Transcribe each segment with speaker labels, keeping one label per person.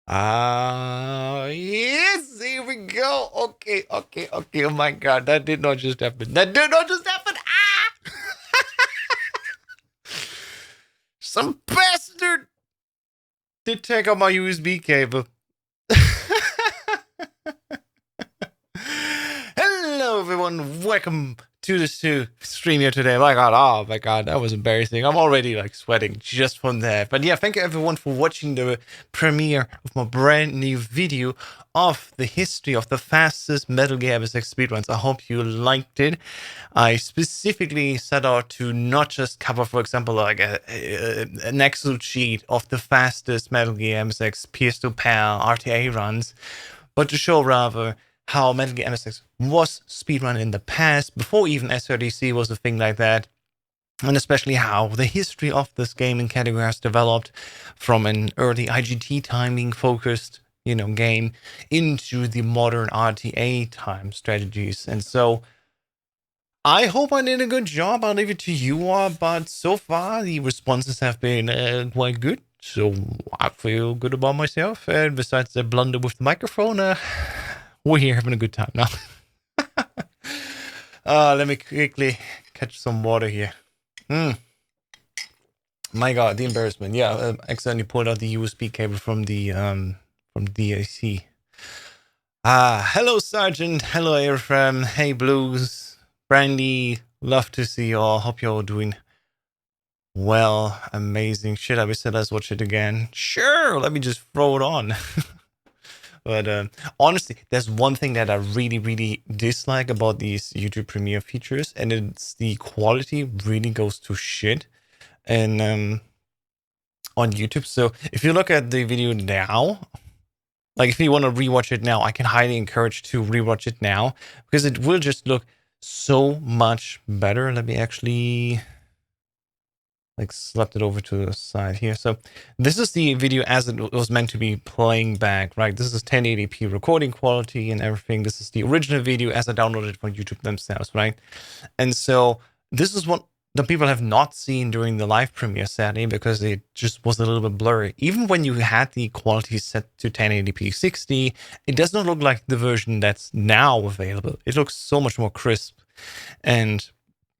Speaker 1: Yes, here we go. Okay. Oh my god, that did not just happen. That did not just happen. Ah! Some bastard did take out my USB cable. Hello, everyone. Welcome to this stream here today. Oh my god, that was embarrassing. I'm already like sweating just from that. But yeah, thank you everyone for watching the premiere of my brand new video of the history of the fastest Metal Gear MSX speedruns. I hope you liked it. I specifically set out to not just cover, for example, like an Excel sheet of the fastest Metal Gear MSX PS2 PAL RTA runs, but to show rather how Metal Gear MSX was speedrun in the past, before even SRDC was a thing like that, and especially how the history of this gaming category has developed from an early IGT timing focused, game into the modern RTA time strategies. And so I hope I did a good job. I'll leave it to you all, but so far the responses have been quite good. So I feel good about myself. And besides the blunder with the microphone, we're here having a good time now. Let me quickly catch some water here. My god, the embarrassment. Yeah, accidentally pulled out the USB cable from the DAC. Hello Sergeant. Hello Airfram. Hey Blues. Brandy. Love to see you all. Hope you're all doing well. Amazing. Shit, I wish let's watch it again. Sure, let me just throw it on. But honestly, there's one thing that I really, really dislike about these YouTube Premiere features, and it's the quality really goes to shit and on YouTube. So if you look at the video now, like if you want to rewatch it now, I can highly encourage to rewatch it now because it will just look so much better. Let me actually slapped it over to the side here. So this is the video as it was meant to be playing back, right? This is 1080p recording quality and everything. This is the original video as I downloaded it from YouTube themselves, right? And so this is what the people have not seen during the live premiere, sadly, because it just was a little bit blurry. Even when you had the quality set to 1080p 60, it does not look like the version that's now available. It looks so much more crisp. And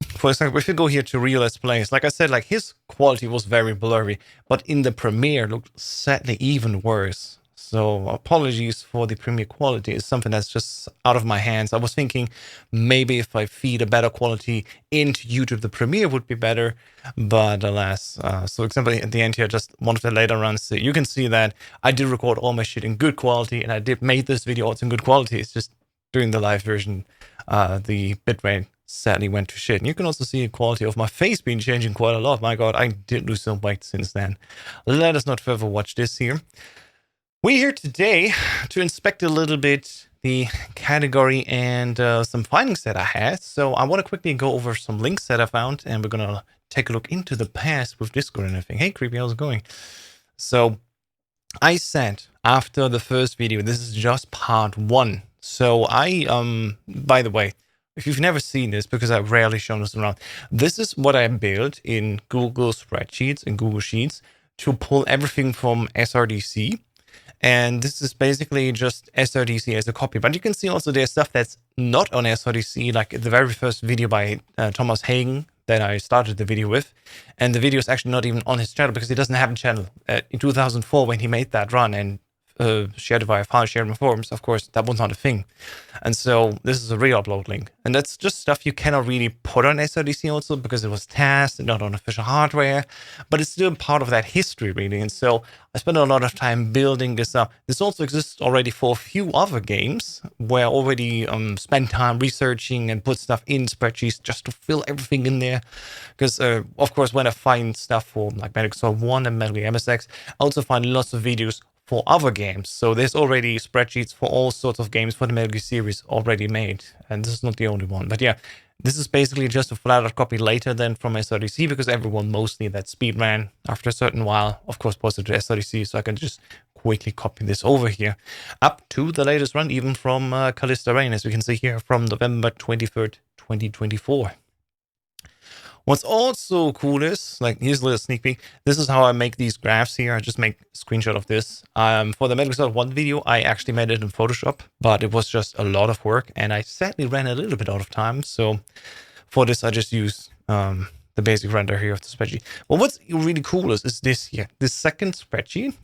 Speaker 1: for example, if you go here to Real Let's Plays, like I said, like his quality was very blurry, but in the premiere looked sadly even worse. So apologies for the premiere quality. It's something that's just out of my hands. I was thinking maybe if I feed a better quality into YouTube, the premiere would be better, but alas. So example, at the end here, just one of the later runs, so you can see that I did record all my shit in good quality, and I did make this video also in good quality. It's just during the live version, the bitrate sadly went to shit. And you can also see the quality of my face being changing quite a lot. My god, I did lose some weight since then. Let us not further watch this here. We're here today to inspect a little bit the category and some findings that I had. So I want to quickly go over some links that I found, and we're going to take a look into the past with Discord and everything. Hey, Creepy, how's it going? So I said after the first video, this is just part 1. So by the way, if you've never seen this, because I've rarely shown this around, this is what I built in Google Spreadsheets and Google Sheets to pull everything from SRDC. And this is basically just SRDC as a copy. But you can see also there's stuff that's not on SRDC, like the very first video by Thomas Hagen that I started the video with. And the video is actually not even on his channel because he doesn't have a channel. In 2004, when he made that run and shared it via file sharing forums, of course, that was not a thing. And so this is a re-upload link. And that's just stuff you cannot really put on SRDC also because it was tested, not on official hardware, but it's still part of that history really. And so I spent a lot of time building this up. This also exists already for a few other games where I already spent time researching and put stuff in spreadsheets just to fill everything in there. Because, of course, when I find stuff for like Metal Gear 1 and Metal Gear MSX, I also find lots of videos for other games. So there's already spreadsheets for all sorts of games for the Metal Gear series already made. And this is not the only one. But yeah, this is basically just a flat out copy later than from SRDC because everyone mostly that speedran after a certain while, of course, posted to SRDC. So I can just quickly copy this over here up to the latest run, even from Callista Rain, as we can see here from November 23rd, 2024. What's also cool is, like, here's a little sneak peek. This is how I make these graphs here. I just make a screenshot of this. For the Metal Gear 1 video, I actually made it in Photoshop, but it was just a lot of work, and I sadly ran a little bit out of time. So for this, I just use the basic render here of the spreadsheet. Well, what's really cool is this here, this second spreadsheet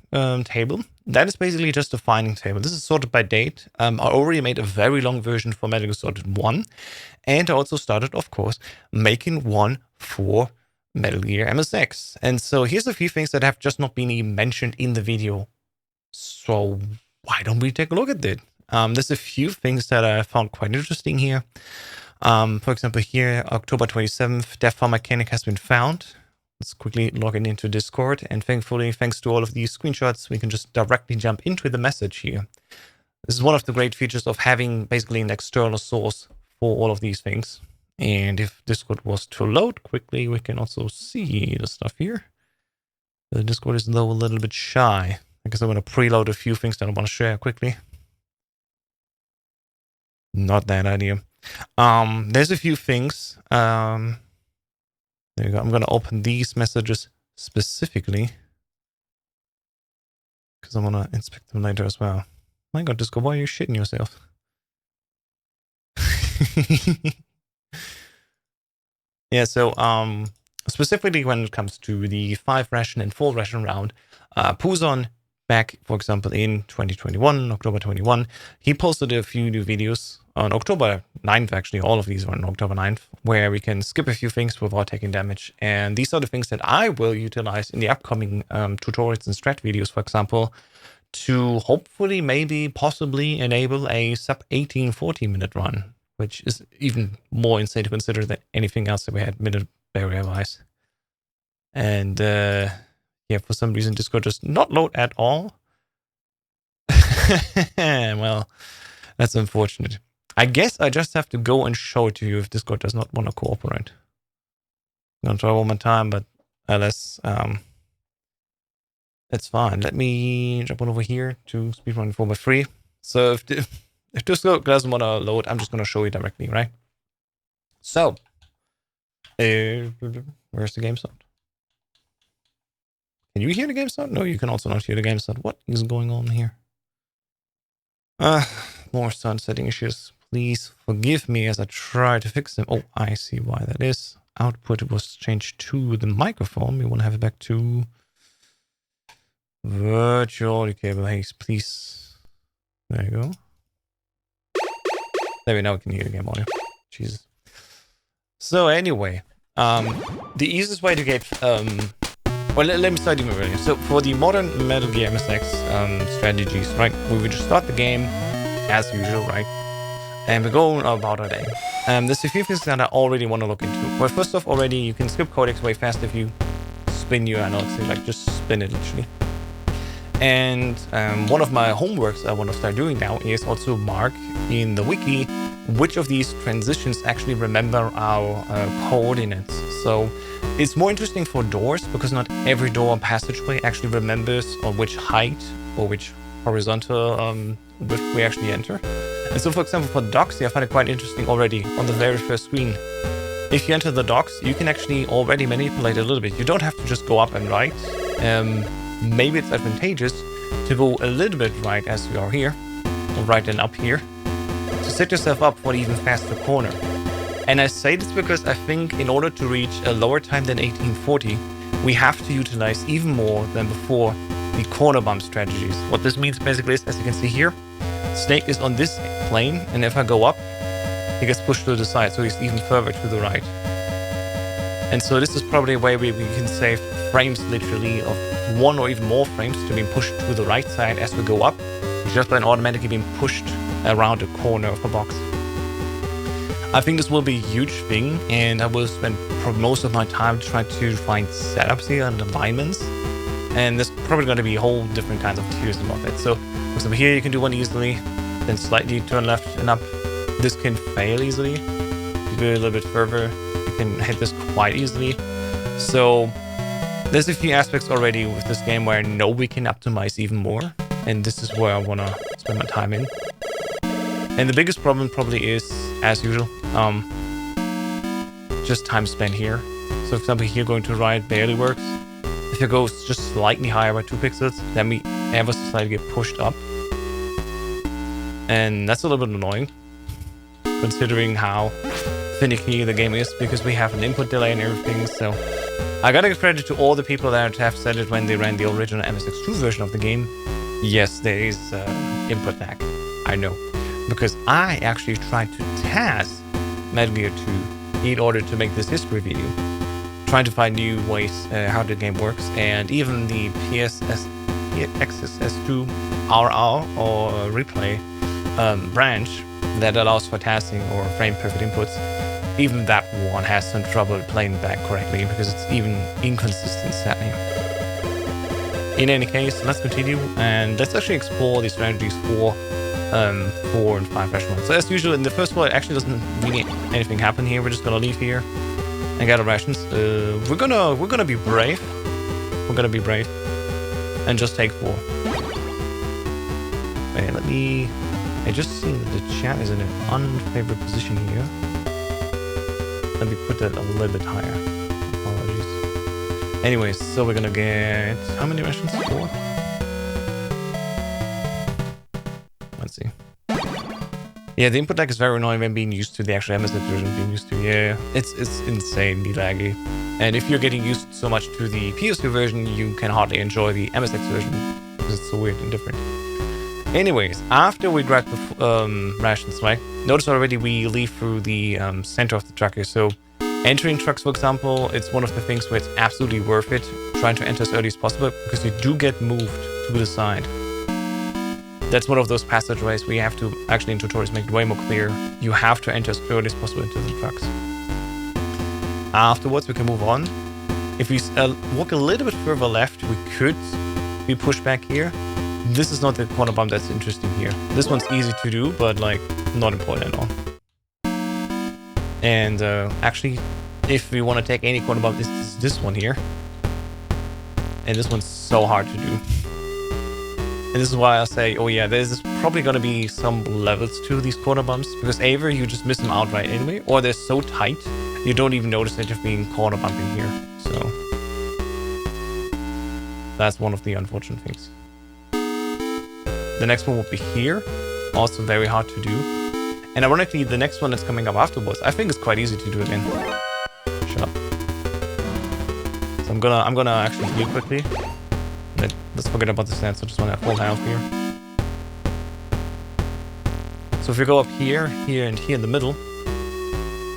Speaker 1: table. That is basically just a finding table. This is sorted by date. I already made a very long version for Metal Gear Solid 1. And I also started, of course, making one for Metal Gear MSX. And so here's a few things that have just not been even mentioned in the video. So why don't we take a look at it? There's a few things that I found quite interesting here. For example, here, October 27th, Death Farm mechanic has been found. Let's quickly log in into Discord. And thankfully, thanks to all of these screenshots, we can just directly jump into the message here. This is one of the great features of having basically an external source for all of these things. And if Discord was to load quickly, we can also see the stuff here. The Discord is though a little bit shy. I guess I'm going to preload a few things that I want to share quickly. Not that idea. There's a few things. There you go. I'm going to open these messages specifically because I want to inspect them later as well. My God, Discord, why are you shitting yourself? Yeah, so specifically when it comes to the 5 ration and 4 ration round, Puzon back, for example, in 2021, October 21, he posted a few new videos on October 9th, actually, all of these were on October 9th, where we can skip a few things without taking damage. And these are the things that I will utilize in the upcoming tutorials and strat videos, for example, to hopefully, maybe, possibly enable a sub 18-40 minute run, which is even more insane to consider than anything else that we had minute barrier-wise. And yeah, for some reason, Discord does not load at all. Well, that's unfortunate. I guess I just have to go and show it to you if Discord does not want to cooperate. I'm going to try one more time, but alas, that's fine. Let me jump on over here to speedrun 4x3. So if Discord doesn't want to load, I'm just going to show you directly, right? So, where's the game sound? Can you hear the game sound? No, you can also not hear the game sound. What is going on here? More sound setting issues. Please forgive me as I try to fix them. Oh, I see why that is. Output was changed to the microphone. We want to have it back to virtual audio cable. Hey, please. There you go. There we now can hear the game audio. Jesus. So anyway, the easiest way to get well, let me start even earlier. So for the modern Metal Gear MSX strategies, right, we would just start the game as usual, right? And we go about our day. There's a few things that I already want to look into. Well, first off, already you can skip codecs way fast if you spin your analog stick, like just spin it literally. And one of my homeworks I want to start doing now is also mark in the wiki which of these transitions actually remember our coordinates. So it's more interesting for doors because not every door or passageway actually remembers on which height or which horizontal width we actually enter. And so, for example, for the docks, I find it quite interesting already on the very first screen. If you enter the docks, you can actually already manipulate a little bit. You don't have to just go up and right. Maybe it's advantageous to go a little bit right as we are here, or right and up here, to set yourself up for an even faster corner. And I say this because I think in order to reach a lower time than 1840, we have to utilize even more than before the corner bump strategies. What this means basically is, as you can see here, Snake is on this plane, and if I go up, he gets pushed to the side, so he's even further to the right. And so this is probably a way we can save frames literally of 1 or even more frames to be pushed to the right side as we go up, just by automatically being pushed around the corner of the box. I think this will be a huge thing, and I will spend most of my time trying to find setups here and alignments. And there's probably going to be a whole different kinds of tiers about it. So, for example, here you can do one easily, then slightly turn left and up. This can fail easily. If you go a little bit further, you can hit this quite easily. So, there's a few aspects already with this game where I know we can optimize even more. And this is where I want to spend my time in. And the biggest problem probably is, as usual, just time spent here. So, for example, here going to right barely works. If it goes just slightly higher by 2 pixels, then we ever so slightly get pushed up. And that's a little bit annoying, considering how finicky the game is, because we have an input delay and everything. So I gotta give credit to all the people that have said it when they ran the original MSX2 version of the game. Yes, there is input lag. I know. Because I actually tried to test Metal Gear 2 in order to make this history video, trying to find new ways how the game works, and even the PSS2 RR or replay branch that allows for tasking or frame perfect inputs. Even that one has some trouble playing back correctly because it's even inconsistent setting. In any case, let's continue and let's actually explore the strategies for 4 and 5 rations. So as usual, in the first one, it actually doesn't really anything happen here. We're just gonna leave here and get our rations. We're gonna be brave. We're gonna be brave and just take 4. Wait, I just seen that the chat is in an unfavored position here. Let me put that a little bit higher. Apologies. Anyways, so we're gonna get how many rations? 4. Let's see. Yeah, the input lag is very annoying when being used to the actual MSX version being used to. Yeah, it's insanely laggy. And if you're getting used so much to the PS2 version, you can hardly enjoy the MSX version because it's so weird and different. Anyways, after we grab the rations, right? Notice already we leave through the center of the truck here. So entering trucks, for example, it's one of the things where it's absolutely worth it trying to enter as early as possible because you do get moved to the side. That's one of those passageways where you have to, actually in tutorials, make it way more clear. You have to enter as early as possible into the trucks. Afterwards, we can move on. If we walk a little bit further left, we could be pushed back here. This is not the corner bomb that's interesting here. This one's easy to do, but like not important at all. And actually, if we want to take any corner bomb, it's this one here. And this one's so hard to do. And this is why I say, oh yeah, there's probably going to be some levels to these corner bombs, because either you just miss them outright anyway, or they're so tight you don't even notice that you're being corner bumping here. So that's one of the unfortunate things. The next one will be here, also very hard to do. And ironically, the next one that's coming up afterwards, I think it's quite easy to do again. Shut up. So I'm gonna actually heal quickly. Let's forget about the stats. I just want to have full health here. So if we go up here, here, and here in the middle,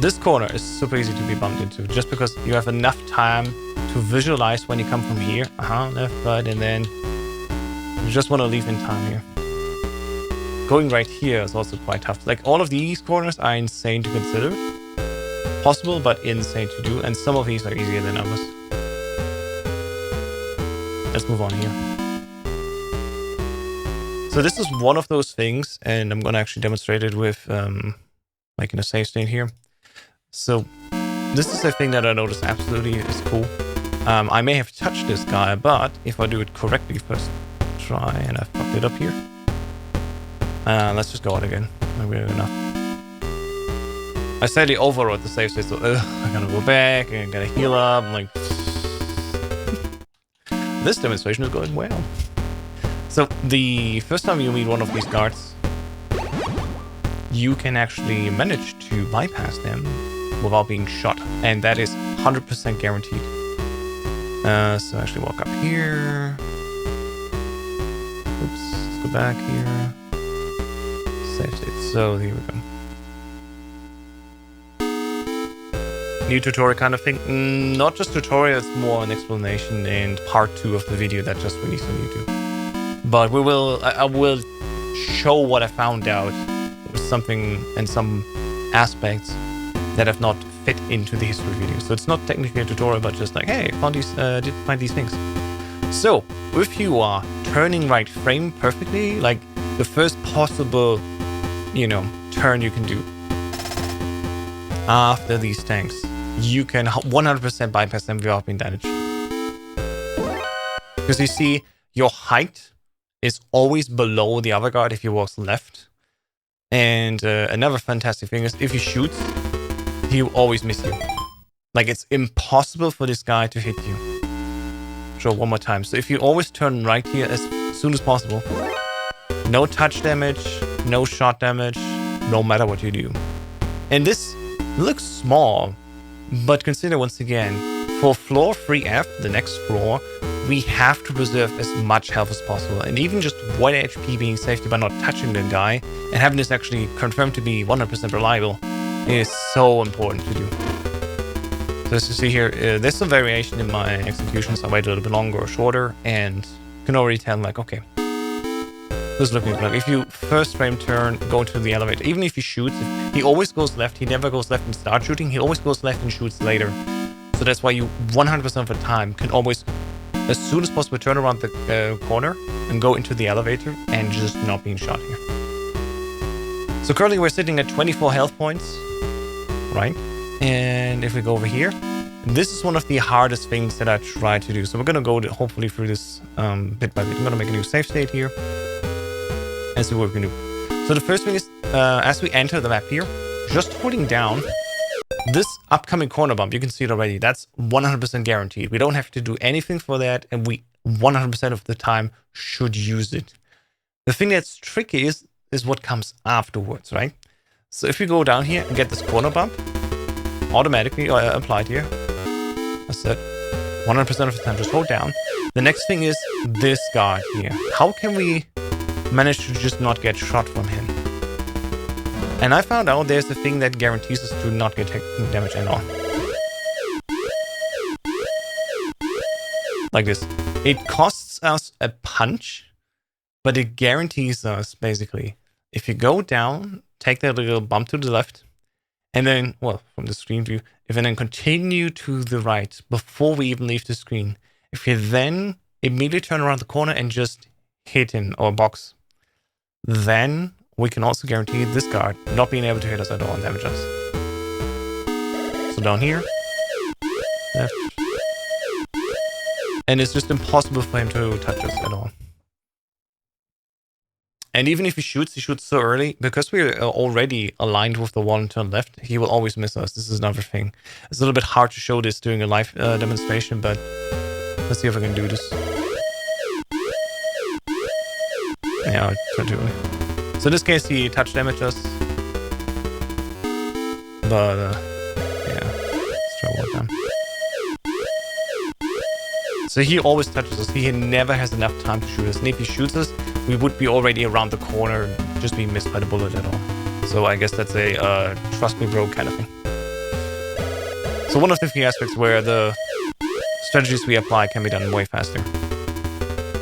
Speaker 1: this corner is super easy to be bumped into, just because you have enough time to visualize when you come from here. Left, right, and then you just want to leave in time here. Going right here is also quite tough. Like, all of these corners are insane to consider. Possible, but insane to do. And some of these are easier than others. Let's move on here. So this is one of those things, and I'm going to actually demonstrate it with making a save state here. So this is a thing that I noticed absolutely is cool. I may have touched this guy, but if I do it correctly first try, and I fucked it up here. Let's just go out again. Maybe enough. I slightly overrode the save state, so I gotta go back and gotta heal up. I'm like, this demonstration is going well. So the first time you meet one of these guards, you can actually manage to bypass them without being shot, and that is 100% guaranteed. So actually walk up here. Oops, let's go back here. Save state. So here we go. New tutorial kind of thing. Not just tutorial, it's more an explanation and part 2 of the video that just released on YouTube. But I will show what I found out with something and some aspects that have not fit into the history video. So it's not technically a tutorial, but just like, hey, did find these things. So if you are turning right frame perfectly, like the first possible, turn you can do after these tanks, you can 100% bypass them without being damaged. Because you see, your height is always below the other guard if he walks left. And another fantastic thing is if he shoots, he'll always miss you. Like, it's impossible for this guy to hit you. Show one more time. So if you always turn right here as soon as possible, no touch damage, no shot damage, no matter what you do. And this looks small, but consider once again, for floor 3F, the next floor, we have to preserve as much health as possible. And even just 1 HP being saved by not touching the guy and having this actually confirmed to be 100% reliable is so important to do. So as you see here, there's some variation in my executions. I wait a little bit longer or shorter, and you can already tell, like, okay, this is looking like if you first frame turn, go into the elevator, even if he shoots, he always goes left. He never goes left and start shooting. He always goes left and shoots later. So that's why you 100% of the time can always, as soon as possible, turn around the corner and go into the elevator and just not being shot here. So currently we're sitting at 24 health points, right? And if we go over here, this is one of the hardest things that I try to do. So we're going to go hopefully through this bit by bit. I'm going to make a new save state here and see what we can do. So the first thing is, as we enter the map here, just holding down this upcoming corner bump, you can see it already. That's 100% guaranteed. We don't have to do anything for that, and we 100% of the time should use it. The thing that's tricky is what comes afterwards, right? So if we go down here and get this corner bump, automatically applied here. That's it. 100% of the time, just hold down. The next thing is this guard here. How can we manage to just not get shot from him? And I found out there's a thing that guarantees us to not get damage at all. Like this. It costs us a punch, but it guarantees us, basically, if you go down, take that little bump to the left, and then, well, from the screen view, if you then continue to the right before we even leave the screen, if you then immediately turn around the corner and just hit him or box, then we can also guarantee this guard not being able to hit us at all and damage us. So down here, left, and it's just impossible for him to touch us at all. And even if he shoots so early, because we're already aligned with the wall and turn left, he will always miss us. This is another thing. It's a little bit hard to show this during a live demonstration, but let's see if I can do this. Yeah, I'll try to. So in this case, he touch damaged us. But, yeah, let's try one more time. So he always touches us. He never has enough time to shoot us. And if he shoots us, we would be already around the corner, just being missed by the bullet at all. So I guess that's a trust me bro kind of thing. So one of the few aspects where the strategies we apply can be done way faster.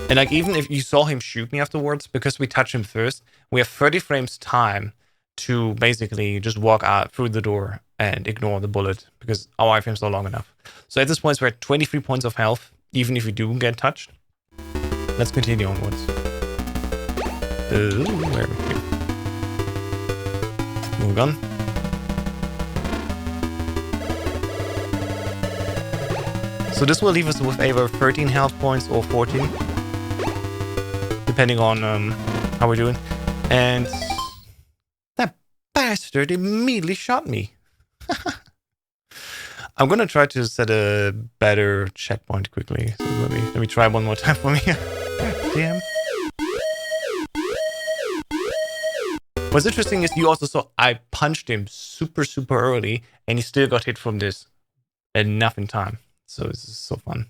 Speaker 1: And like, even if you saw him shoot me afterwards, because we touch him first, we have 30 frames time to basically just walk out through the door and ignore the bullet, because our iframes are long enough. So at this point, we're at 23 points of health, even if we do get touched. Let's continue onwards. Where are we here? Move on. So this will leave us with either 13 health points or 14, depending on how we're doing. And that bastard immediately shot me. I'm gonna try to set a better checkpoint quickly. So let me try one more time for me. God damn. What's interesting is you also saw I punched him super early, and he still got hit from this enough in time. So this is so fun.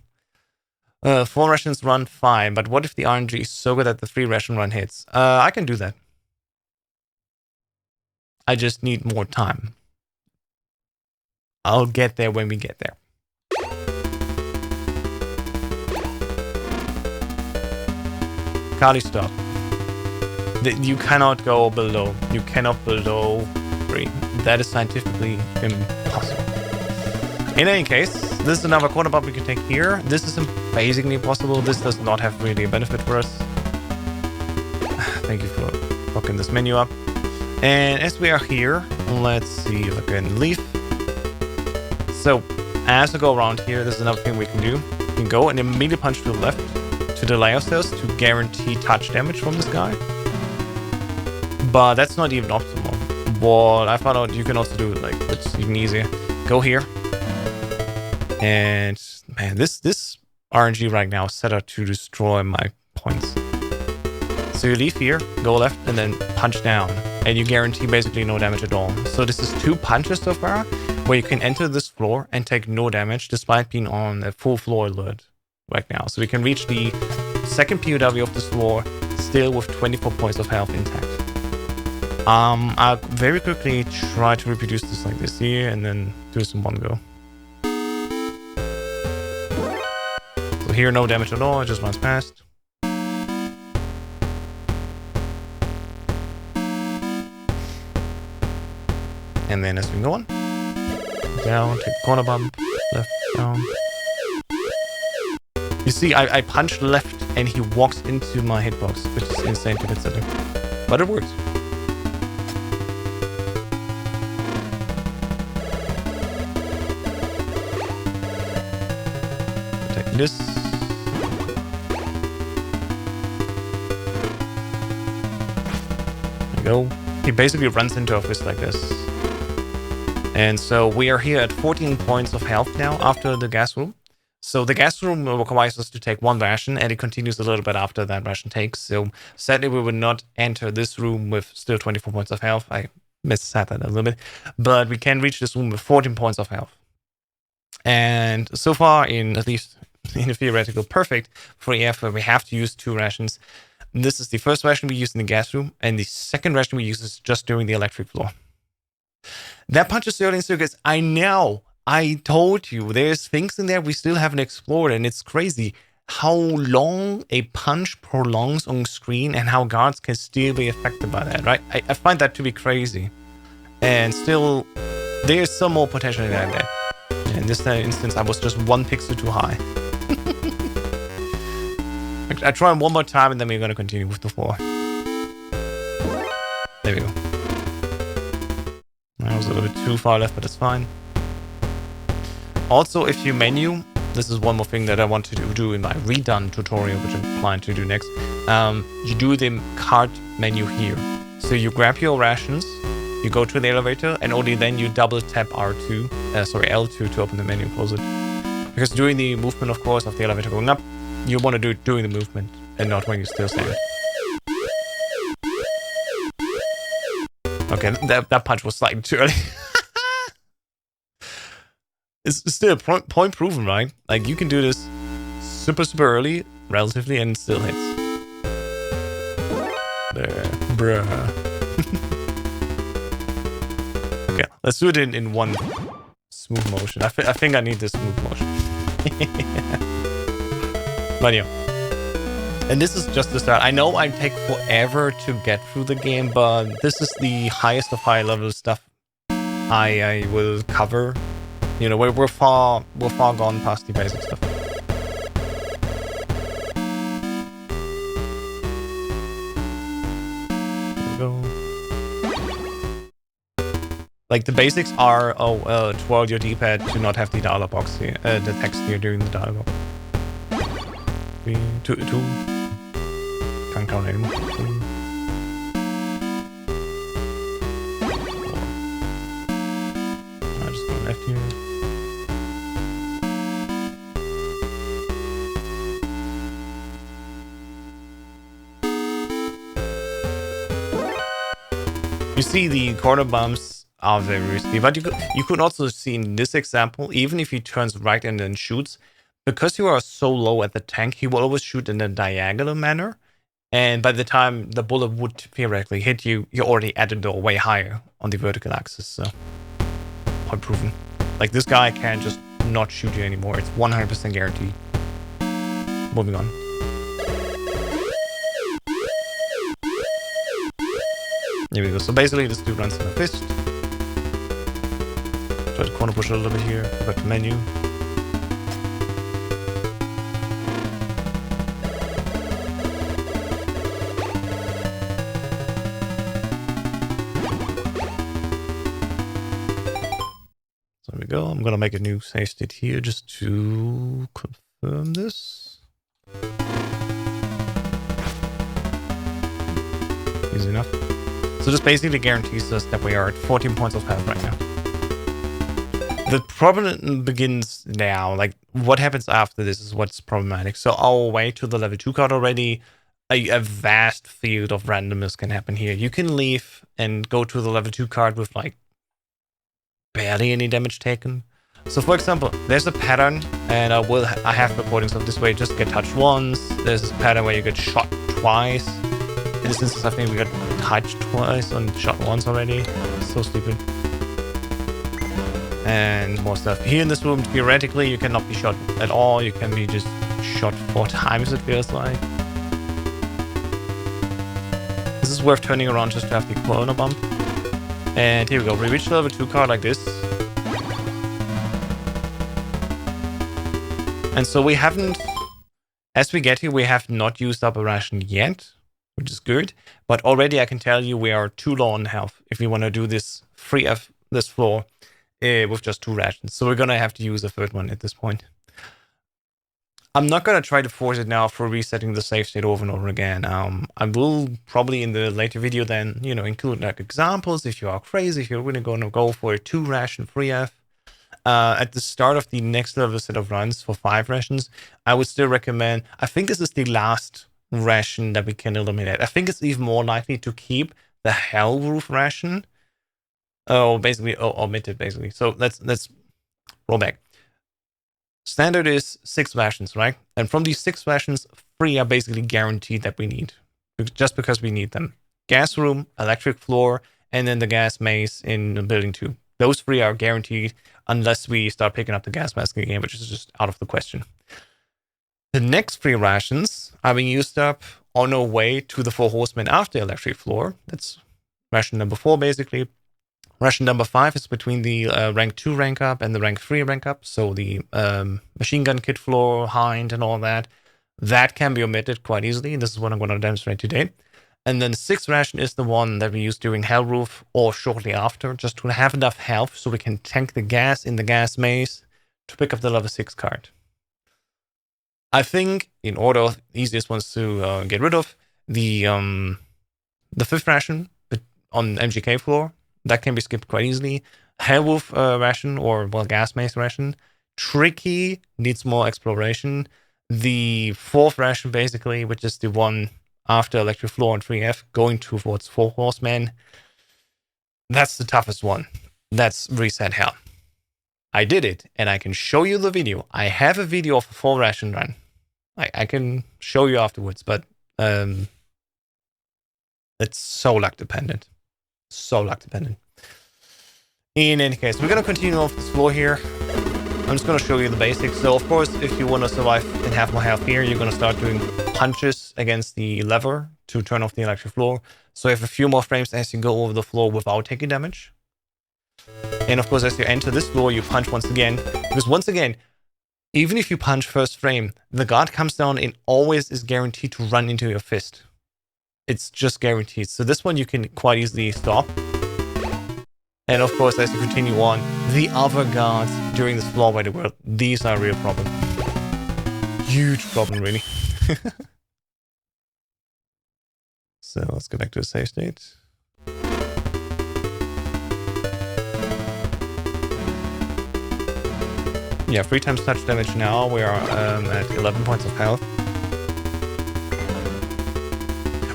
Speaker 1: 4 rations run fine, but what if the RNG is so good that the 3 ration run hits? I can do that. I just need more time. I'll get there when we get there. Kali stop. You cannot go below. You cannot below 3. That is scientifically impossible. In any case, this is another corner bump we can take here. This is basically impossible. This does not have really a benefit for us. Thank you for fucking this menu up. And as we are here, let's see if I can leave. So, as I go around here, there's another thing we can do. We can go and immediately punch to the left to the layer cells to guarantee touch damage from this guy. But that's not even optimal. What I found out you can also do, like, it's even easier. Go here. And man, this RNG right now is set up to destroy my points. So you leave here, go left, and then punch down. And you guarantee basically no damage at all. So this is 2 punches so far, where you can enter this floor and take no damage despite being on a full floor alert right now. So we can reach the second POW of this floor still with 24 points of health intact. I'll very quickly try to reproduce this like this here and then do this in one go. So here, no damage at all, it just runs past. And then as we go on, down, take the corner bump, left, down. You see, I punch left and he walks into my hitbox, which is insane to consider. But it works. Take this. There we go. He basically runs into our fist like this. And so we are here at 14 points of health now after the gas room. So the gas room requires us to take 1 ration, and it continues a little bit after that ration takes. So sadly, we would not enter this room with still 24 points of health. I missaid that a little bit. But we can reach this room with 14 points of health. And so far, at least in a theoretical perfect for EF, where we have to use 2 rations. This is the first ration we use in the gas room, and the second ration we use is just during the electric floor. That punches early in circuits. I know. I told you there's things in there we still haven't explored, and it's crazy how long a punch prolongs on screen and how guards can still be affected by that, right? I find that to be crazy. And still, there's some more potential in that. In this instance, I was just 1 pixel too high. I try one more time, and then we're going to continue with the 4. There we go. I was a little bit too far left, but it's fine. Also, if you menu, this is one more thing that I want to do in my redone tutorial, which I'm planning to do next. You do the cart menu here. So you grab your rations, you go to the elevator, and only then you double tap L2 to open the menu and close it. Because during the movement, of course, of the elevator going up, you want to do it during the movement and not when you still stand. Okay, that punch was slightly too early. It's still point proven, right? Like, you can do this super early, relatively, and it still hits. There, bruh. Okay, let's do it in one smooth motion. I think I need this smooth motion. But yeah. And this is just the start. I know I take forever to get through the game, but this is the highest of high level stuff I will cover. You know, we're far gone past the basic stuff. There we go. Like, the basics are, twirl your D-pad to not have the dialog box here, the text here during the dialogue. 3, 2. Can't count anymore. 3, 4. I'll just go left here. You see, the corner bumps are very risky, but you could also see in this example, even if he turns right and then shoots, because you are so low at the tank, he will always shoot in a diagonal manner. And by the time the bullet would theoretically hit you, you're already at a door way higher on the vertical axis. So, point proven. Like, this guy can't just not shoot you anymore. It's 100% guaranteed. Moving on. Here we go. So basically, this dude runs in a fist. Try to corner push a little bit here. Go back to menu. So there we go. I'm gonna make a new save state here just to confirm this. Easy enough. So this basically guarantees us that we are at 14 points of health right now. The problem begins now. Like, what happens after this is what's problematic. So our way to the level 2 card already, a vast field of randomness can happen here. You can leave and go to the level 2 card with like barely any damage taken. So for example, there's a pattern, and I have recordings of this where you just get touched once. There's this pattern where you get shot twice. In this instance, I think we got touched twice and shot once already. So stupid. And more stuff. Here in this room, theoretically, you cannot be shot at all. You can be just shot 4 times, it feels like. This is worth turning around just to have the corner bump. And here we go. We reach the level 2 card like this. And so we haven't, as we get here, we have not used up a ration yet, which is good. But already I can tell you we are too low on health if we want to do this free of this floor with just 2 rations. So we're going to have to use a third one at this point. I'm not going to try to force it now for resetting the save state over and over again. I will probably in the later video then, include like examples if you are crazy, if you're really going to go for a 2 ration free F. At the start of the next level set of runs for 5 rations, I would still recommend, I think this is the last ration that we can eliminate. I think it's even more likely to keep the Hell Roof ration. Omit it basically. So let's roll back. Standard is 6 rations, right? And from these 6 rations, 3 are basically guaranteed that we need, just because we need them. Gas room, electric floor, and then the gas maze in building 2. Those 3 are guaranteed unless we start picking up the gas mask again, which is just out of the question. The next 3 rations are being used up on our way to the 4 horsemen after electric floor. That's ration number 4, basically. Ration number 5 is between the rank 2 rank up and the rank 3 rank up. So the machine gun kit floor, hind, and all that. That can be omitted quite easily. This is what I'm going to demonstrate today. And then the 6th ration is the one that we use during Hell Roof or shortly after, just to have enough health so we can tank the gas in the gas maze to pick up the level 6 card. I think, in order, the easiest ones to get rid of, the 5th ration on MGK floor, that can be skipped quite easily. Hell Roof ration, or, well, gas maze ration, tricky, needs more exploration. The 4th ration, basically, which is the one after electric floor and 3F, going towards 4 horsemen. That's the toughest one. That's reset hell. I did it, and I can show you the video. I have a video of a 4 ration run. I can show you afterwards, but it's so luck dependent. So luck dependent. In any case, we're going to continue off this floor here. I'm just going to show you the basics. So, of course, if you want to survive and have more health here, you're going to start doing punches against the lever to turn off the electric floor. So you have a few more frames as you go over the floor without taking damage. And, of course, as you enter this floor, you punch once again. Because, once again, even if you punch first frame, the guard comes down and always is guaranteed to run into your fist. It's just guaranteed. So this one you can quite easily stop. And of course, as you continue on, the other guards during this floor, by the way, these are a real problem. Huge problem, really. So let's go back to the save state. Yeah, 3 times touch damage now. We are at 11 points of health.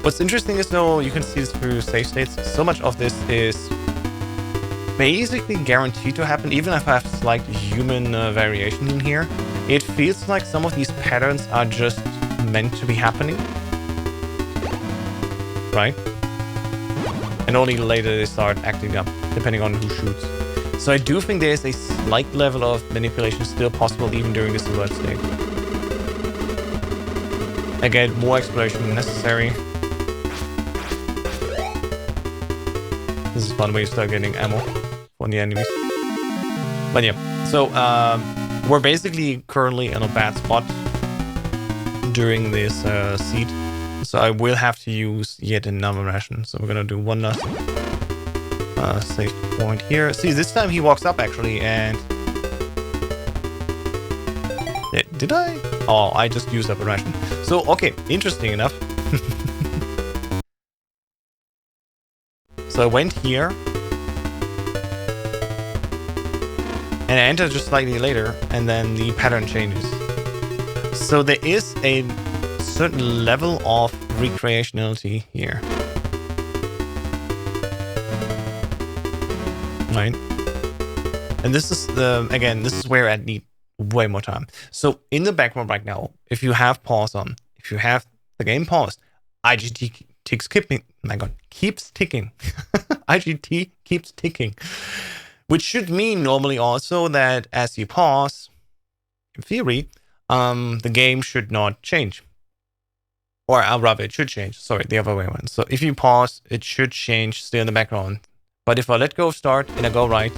Speaker 1: What's interesting is, though, you can see this through save states. So much of this is basically guaranteed to happen, even if I have slight human variation in here. It feels like some of these patterns are just meant to be happening. Right? And only later they start acting up, depending on who shoots. So I do think there's a slight level of manipulation still possible even during this alert state. Again, more exploration necessary. This is fun when you start getting ammo from the enemies. But yeah, so we're basically currently in a bad spot during this seed. So I will have to use yet another ration. So we're gonna do one last save point here. See, this time he walks up actually, and did I? Oh, I just used up a ration. So okay, interesting enough. So I went here. and I enter just slightly later, and then the pattern changes. So there is a certain level of recreationality here. Right? And this is again, this is where I need way more time. So in the background right now, if you have pause on, if you have the game paused, IGT keeps ticking. My God, keeps ticking. IGT keeps ticking, which should mean normally also that as you pause, in theory, the game should not change. Or rather, it should change. Sorry, the other way around. So if you pause, it should change still in the background. But if I let go of start and I go right,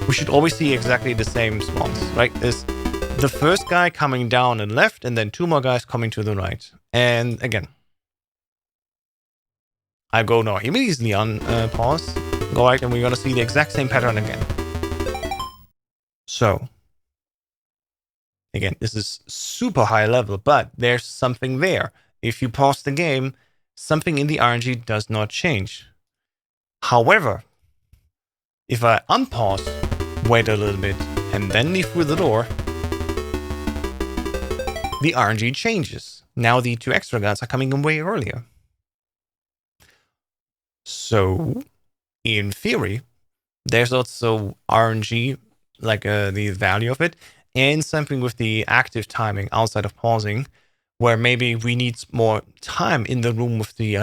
Speaker 1: we should always see exactly the same spawns, right? Is the first guy coming down and left, and then 2 more guys coming to the right. And again, I go now immediately on pause, go right, and we're gonna see the exact same pattern again. So, again, this is super high level, but there's something there. If you pause the game, something in the RNG does not change. However, if I unpause, wait a little bit, and then leave through the door, the RNG changes. Now the 2 extra guys are coming in way earlier. So, in theory, there's also RNG, like the value of it, and something with the active timing outside of pausing, where maybe we need more time in the room with the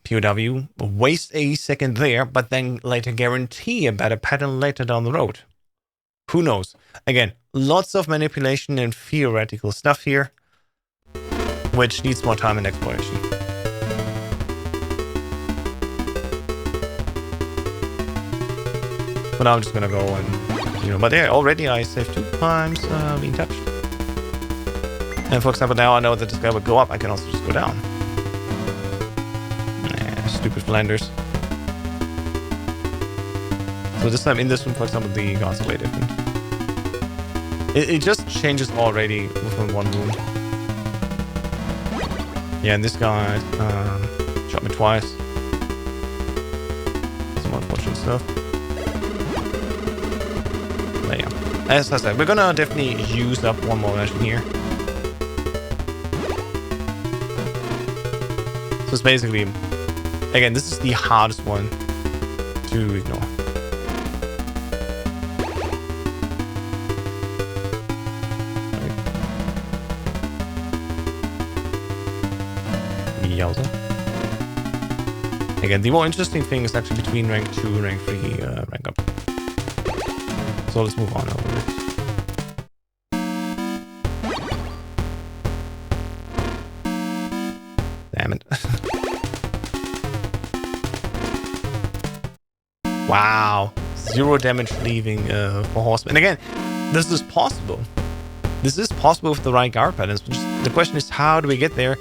Speaker 1: POW, waste a second there, but then later guarantee a better pattern later down the road. Who knows? Again, lots of manipulation and theoretical stuff here, which needs more time and exploration. But now I'm just gonna go and, but yeah, already I saved 2 times being touched. And for example, now I know that this guy would go up, I can also just go down. Stupid Flanders. So this time in this room, for example, the guards are way different. It just changes already within one room. Yeah, and this guy shot me twice. Some unfortunate stuff. But yeah, as I said, we're gonna definitely use up one more version here. So it's basically, again, this is the hardest one to ignore. Yowza. Again, the more interesting thing is actually between rank 2 and rank 3 rank up. So let's move on over it. Damn it. Wow. 0 damage leaving for Horseman. And again, this is possible. This is possible with the right guard patterns. The question is, how do we get there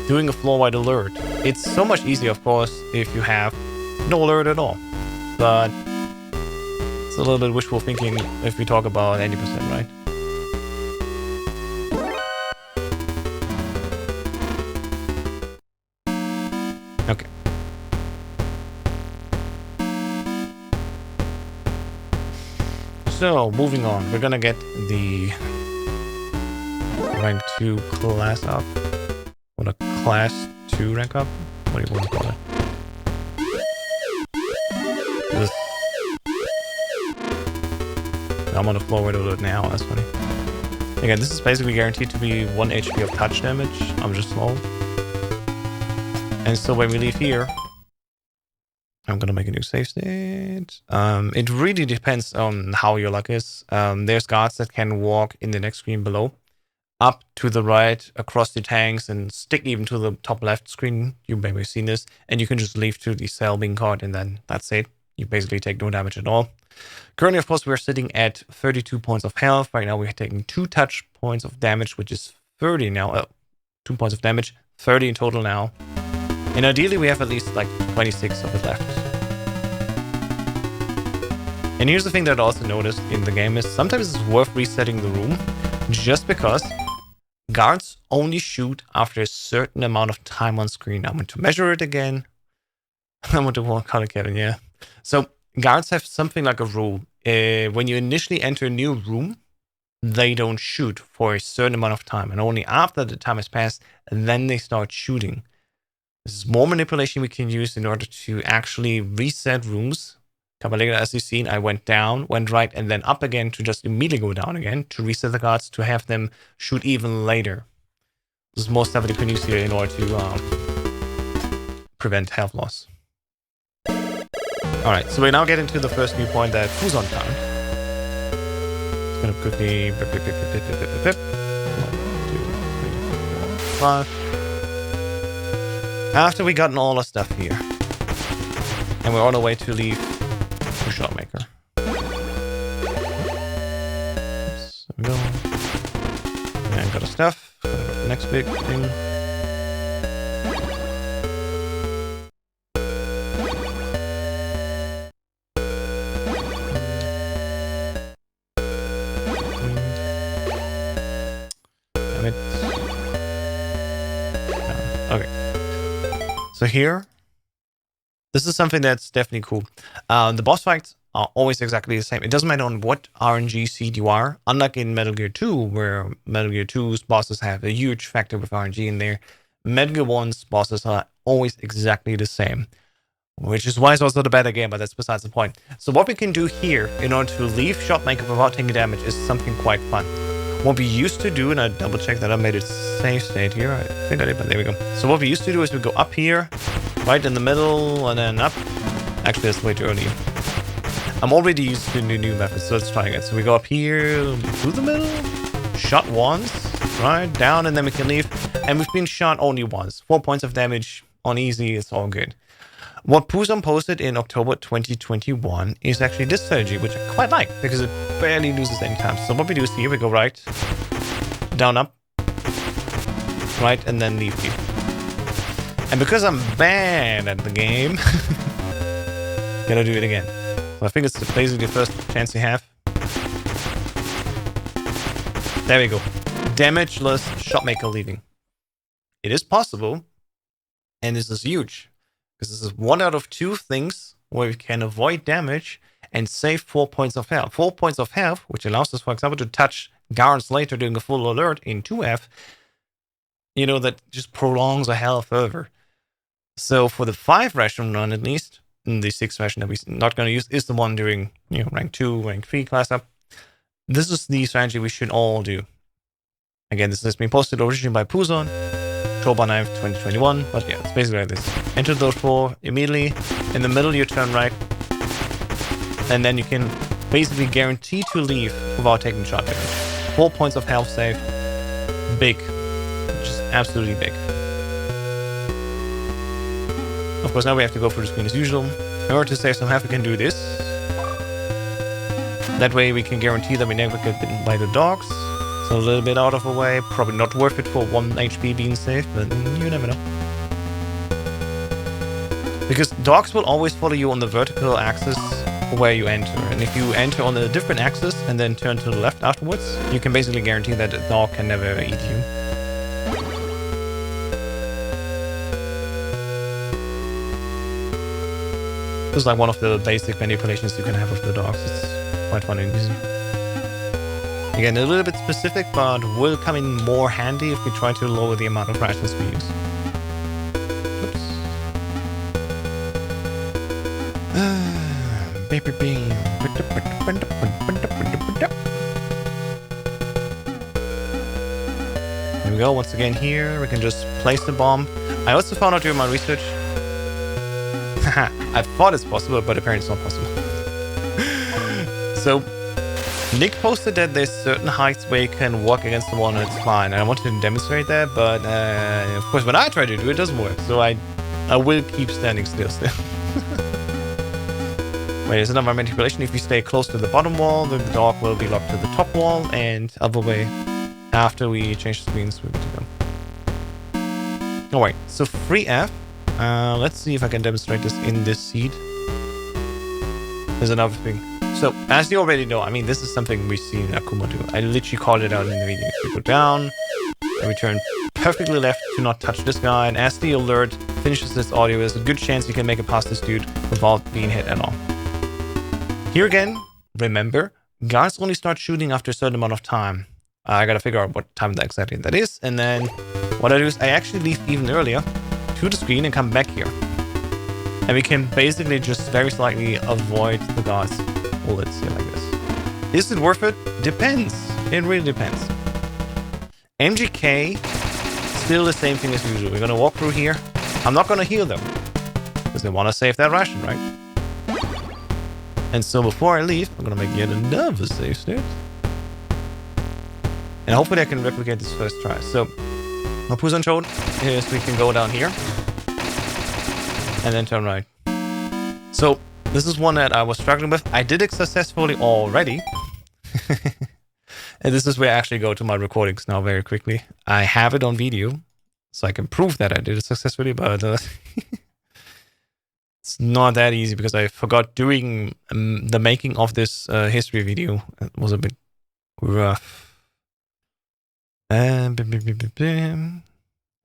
Speaker 1: doing a floor-wide alert? It's so much easier, of course, if you have no alert at all. But it's a little bit wishful thinking if we talk about 80%, right? Okay. So, moving on. We're gonna get the rank 2 class up. Or a class 2 rank up? What do you want to call it? This. I'm on the floor with it now, that's funny. Again, this is basically guaranteed to be 1 HP of touch damage. I'm just slow. And so when we leave here, I'm gonna make a new save state. It really depends on how your luck is. There's guards that can walk in the next screen below, up to the right, across the tanks, and stick even to the top left screen. You maybe have seen this. And you can just leave to the cell being caught, and then that's it. You basically take no damage at all. Currently, of course, we're sitting at 32 points of health. Right now, we're taking 2 touch points of damage, which is 30 now. 2 points of damage, 30 in total now. And ideally, we have at least like 26 of it left. And here's the thing that I also noticed in the game is sometimes it's worth resetting the room just because guards only shoot after a certain amount of time on screen. I'm going to measure it again. I'm going to call it Kevin, yeah. So guards have something like a rule. when you initially enter a new room, they don't shoot for a certain amount of time. And only after the time has passed, then they start shooting. This is more manipulation we can use in order to actually reset rooms. A couple later, as you've seen, I went down, went right, and then up again to just immediately go down again to reset the guards to have them shoot even later. This is more stuff that you can use here in order to prevent health loss. Alright, so we're now getting to the first new point that who's on time. It's gonna quickly 1, 2, 3, 4, 5. After we gotten all our stuff here, and we're on our way to leave the shot maker. Oops, there we go. And got our stuff. Got the next big thing. Okay. So here, this is something that's definitely cool. The boss fights are always exactly the same. It doesn't matter on what RNG seed you are. Unlike in Metal Gear 2, where Metal Gear 2's bosses have a huge factor with RNG in there, Metal Gear 1's bosses are always exactly the same. Which is why it's also the better game, but that's besides the point. So what we can do here in order to leave Shotmaker without taking damage is something quite fun. What we used to do, and I double checked that I made it safe state here. I think I did, but there we go. So what we used to do is we go up here, right in the middle, and then up. Actually, that's way too early. I'm already used to the new methods, so let's try again. So we go up here, through the middle, shot once, right, down, and then we can leave. And we've been shot only once. 4 points of damage on easy, it's all good. What Puzon posted in October 2021 is actually this strategy, which I quite like, because it barely loses any time. So what we do is here, we go right, down, up, right, and then leave here. And because I'm bad at the game, gotta do it again. So I think it's basically the first chance you have. There we go. Damageless Shotmaker leaving. It is possible, and this is huge. Because this is 1 out of 2 things where we can avoid damage and save 4 points of health. 4 points of health, which allows us, for example, to touch guards later during a full alert in 2F. You know, that just prolongs our health further. So for the 5 ration run, at least, the 6 ration that we're not going to use is the one during, you know, rank 2, rank 3 class up. This is the strategy we should all do. Again, this has been posted originally by Puzon. October 9th, 2021, but yeah, it's basically like this. Enter those 4 immediately. In the middle, you turn right. And then you can basically guarantee to leave without taking shot damage. 4 points of health save. Big. Just absolutely big. Of course, now we have to go through the screen as usual. In order to save some health, we can do this. That way we can guarantee that we never get bitten by the dogs. So a little bit out of the way, probably not worth it for 1 HP being saved, but you never know. Because dogs will always follow you on the vertical axis where you enter. And if you enter on a different axis and then turn to the left afterwards, you can basically guarantee that the dog can never eat you. This is like one of the basic manipulations you can have with the dogs. It's quite fun and easy. Again, a little bit specific, but will come in more handy if we try to lower the amount of rations we use. Oops. Baby beam. There we go. Once again here, we can just place the bomb. I also found out during my research. I thought it's possible, but apparently it's not possible. So, Nick posted that there's certain heights where you can walk against the wall and it's fine. And I wanted to demonstrate that, but of course when I try to do it, it doesn't work. So I will keep standing still. Wait, there's another manipulation. If you stay close to the bottom wall, the dog will be locked to the top wall, and other way after we change the screens, we're good to go. Alright, so free F. Let's see if I can demonstrate this in this seed. There's another thing. So, as you already know, I mean, this is something we've seen Akuma do. I literally called it out in the video. We go down, and we turn perfectly left to not touch this guy, and as the alert finishes this audio, there's a good chance you can make it past this dude without being hit at all. Here again, remember, guards only start shooting after a certain amount of time. I gotta figure out what time exactly that is. And then what I do is I actually leave even earlier to the screen and come back here. And we can basically just very slightly avoid the guards bullets here like this. Is it worth it? Depends. It really depends. MGK, still the same thing as usual. We're gonna walk through here. I'm not gonna heal them because they want to save that ration, right? And so before I leave, I'm gonna make yet another save state. And hopefully I can replicate this first try. So what Puzon showed is we can go down here and then turn right. So this is one that I was struggling with. I did it successfully already. And this is where I actually go to my recordings now very quickly. I have it on video, so I can prove that I did it successfully, but it's not that easy because I forgot doing the making of this history video. It was a bit rough. I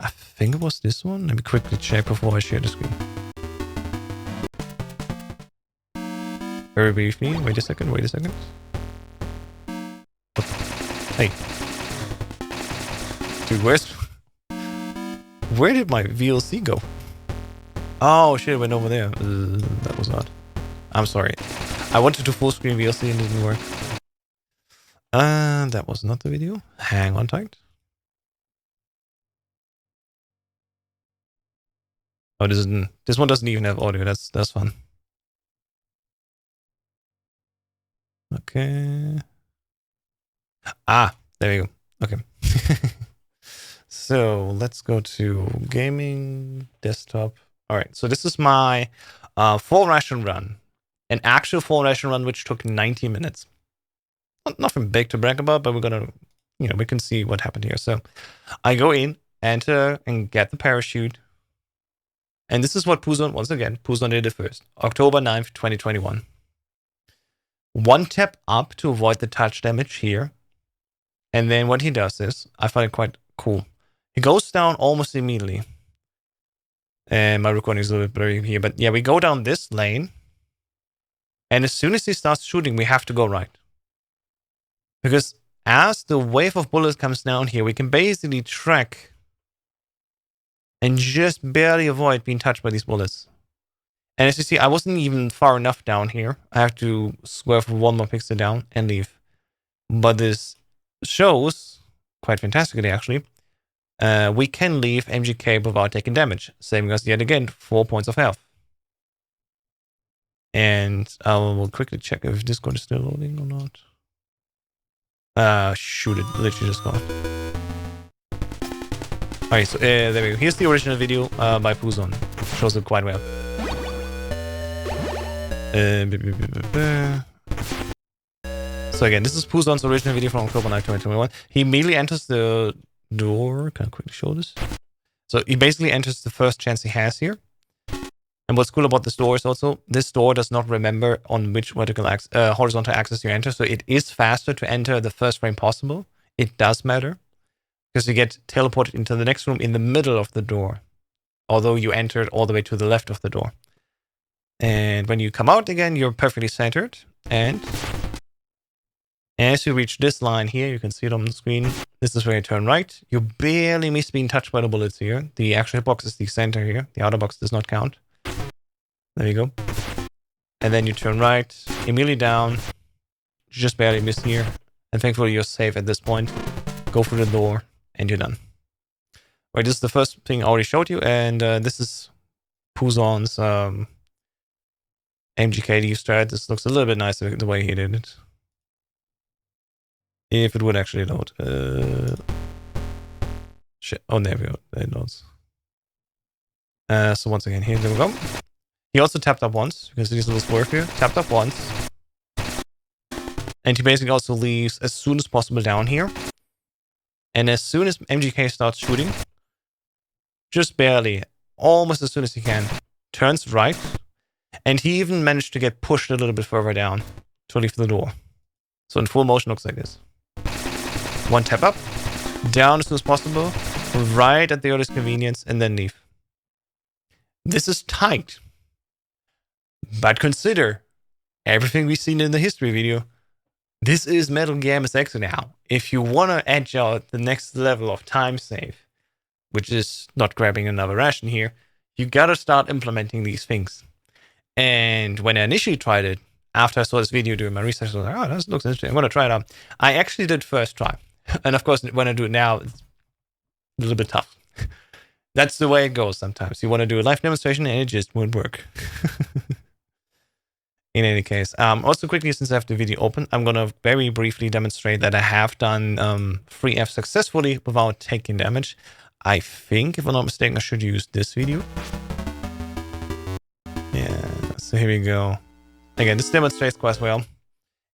Speaker 1: think it was this one. Let me quickly check before I share the screen. Very briefly. Wait a second. Hey. Dude, where did my VLC go? Oh shit, it went over there. That was odd. I'm sorry. I wanted to full screen VLC and it didn't work. That was not the video. Hang on tight. Oh, this one doesn't even have audio. That's fun. Okay. Ah, there you go. Okay. So let's go to gaming desktop. All right. So this is my full ration run, an actual full ration run which took 90 minutes. Nothing big to brag about, but we're gonna, we can see what happened here. So I go in, enter, and get the parachute. And this is what Puzon, once again, Puzon did it first. October 9th, 2021. One tap up to avoid the touch damage here. And then what he does is, I find it quite cool. He goes down almost immediately. And my recording is a little bit blurry here. But yeah, we go down this lane. And as soon as he starts shooting, we have to go right. Because as the wave of bullets comes down here, we can basically track and just barely avoid being touched by these bullets. And as you see, I wasn't even far enough down here. I have to swerve one more pixel down and leave. But this shows, quite fantastically actually, we can leave MGK without taking damage, saving us yet again 4 points of health. And I will quickly check if Discord is still loading or not. Shoot, it literally just gone. Alright, so there we go. Here's the original video by Puzon. Shows it quite well. So again, this is Puzon's original video from October 9, 2021. He immediately enters the door. Can I quickly show this? So he basically enters the first chance he has here. And what's cool about this door is also, this door does not remember on which horizontal axis you enter. So it is faster to enter the first frame possible. It does matter. Because you get teleported into the next room in the middle of the door. Although you entered all the way to the left of the door. And when you come out again, you're perfectly centered. And as you reach this line here, you can see it on the screen. This is where you turn right. You barely miss being touched by the bullets here. The actual box is the center here. The outer box does not count. There you go. And then you turn right, immediately down. Just barely miss here. And thankfully you're safe at this point. Go through the door and you're done. Right, this is the first thing I already showed you. And this is Puzon's MGKD strat. This looks a little bit nicer the way he did it. If it would actually load. Shit. Oh, there we go. There it loads. So once again, here we go. He also tapped up once. You can see this little swerve here. Tapped up once. And he basically also leaves as soon as possible down here. And as soon as MGK starts shooting, just barely, almost as soon as he can, turns right. And he even managed to get pushed a little bit further down to leave the door. So in full motion looks like this. One tap up, down as soon as possible, right at the earliest convenience, and then leave. This is tight. But consider, everything we've seen in the history video. This is Metal Gear MSX now. If you want to edge out the next level of time save, which is not grabbing another ration here, you gotta start implementing these things. And when I initially tried it, after I saw this video doing my research, I was like, oh, this looks interesting. I'm gonna try it out. I actually did first try. And of course, when I do it now, it's a little bit tough. That's the way it goes sometimes. You want to do a live demonstration and it just won't work. In any case, also quickly, since I have the video open, I'm going to very briefly demonstrate that I have done 3F successfully without taking damage. I think, if I'm not mistaken, I should use this video. Yeah, so here we go. Again, this demonstrates quite well.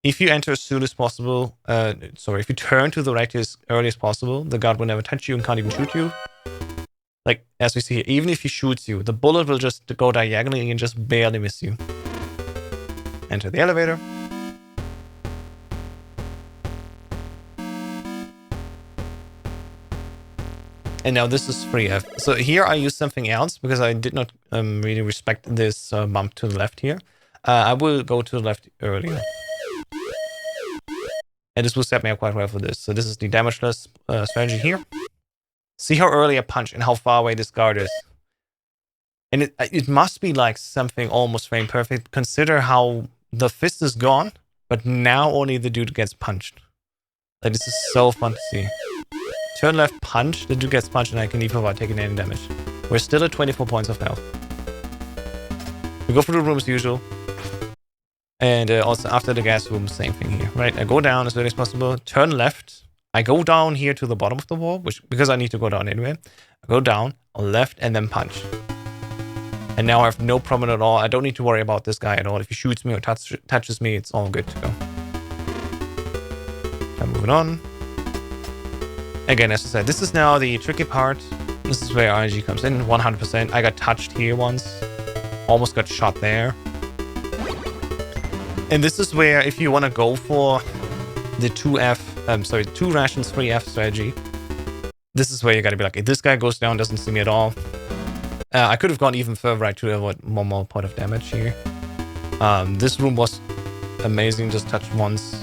Speaker 1: If you enter as soon as possible, if you turn to the right as early as possible, the guard will never touch you and can't even shoot you. Like, as we see here, even if he shoots you, the bullet will just go diagonally and just barely miss you. Enter the elevator. And now this is 3F. So here I use something else because I did not really respect this bump to the left here. I will go to the left earlier. And this will set me up quite well for this. So this is the damageless strategy here. See how early I punch and how far away this guard is. And it must be like something almost frame perfect. Consider how the fist is gone, but now only the dude gets punched. Like, this is so fun to see. Turn left, punch, the dude gets punched, and I can leave without taking any damage. We're still at 24 points of health. We go through the room as usual. And also after the gas room, same thing here, right? I go down as early as possible, turn left. I go down here to the bottom of the wall, because I need to go down anyway. I go down, left, and then punch. And now I have no problem at all. I don't need to worry about this guy at all. If he shoots me or touches me, it's all good to go. I'm moving on. Again, as I said, this is now the tricky part. This is where RNG comes in, 100%. I got touched here once. Almost got shot there. And this is where, if you want to go for the 2 rations 3F strategy, this is where you gotta be like, if this guy goes down, doesn't see me at all. I could have gone even further right to avoid one more point of damage here. This room was amazing, just touched once.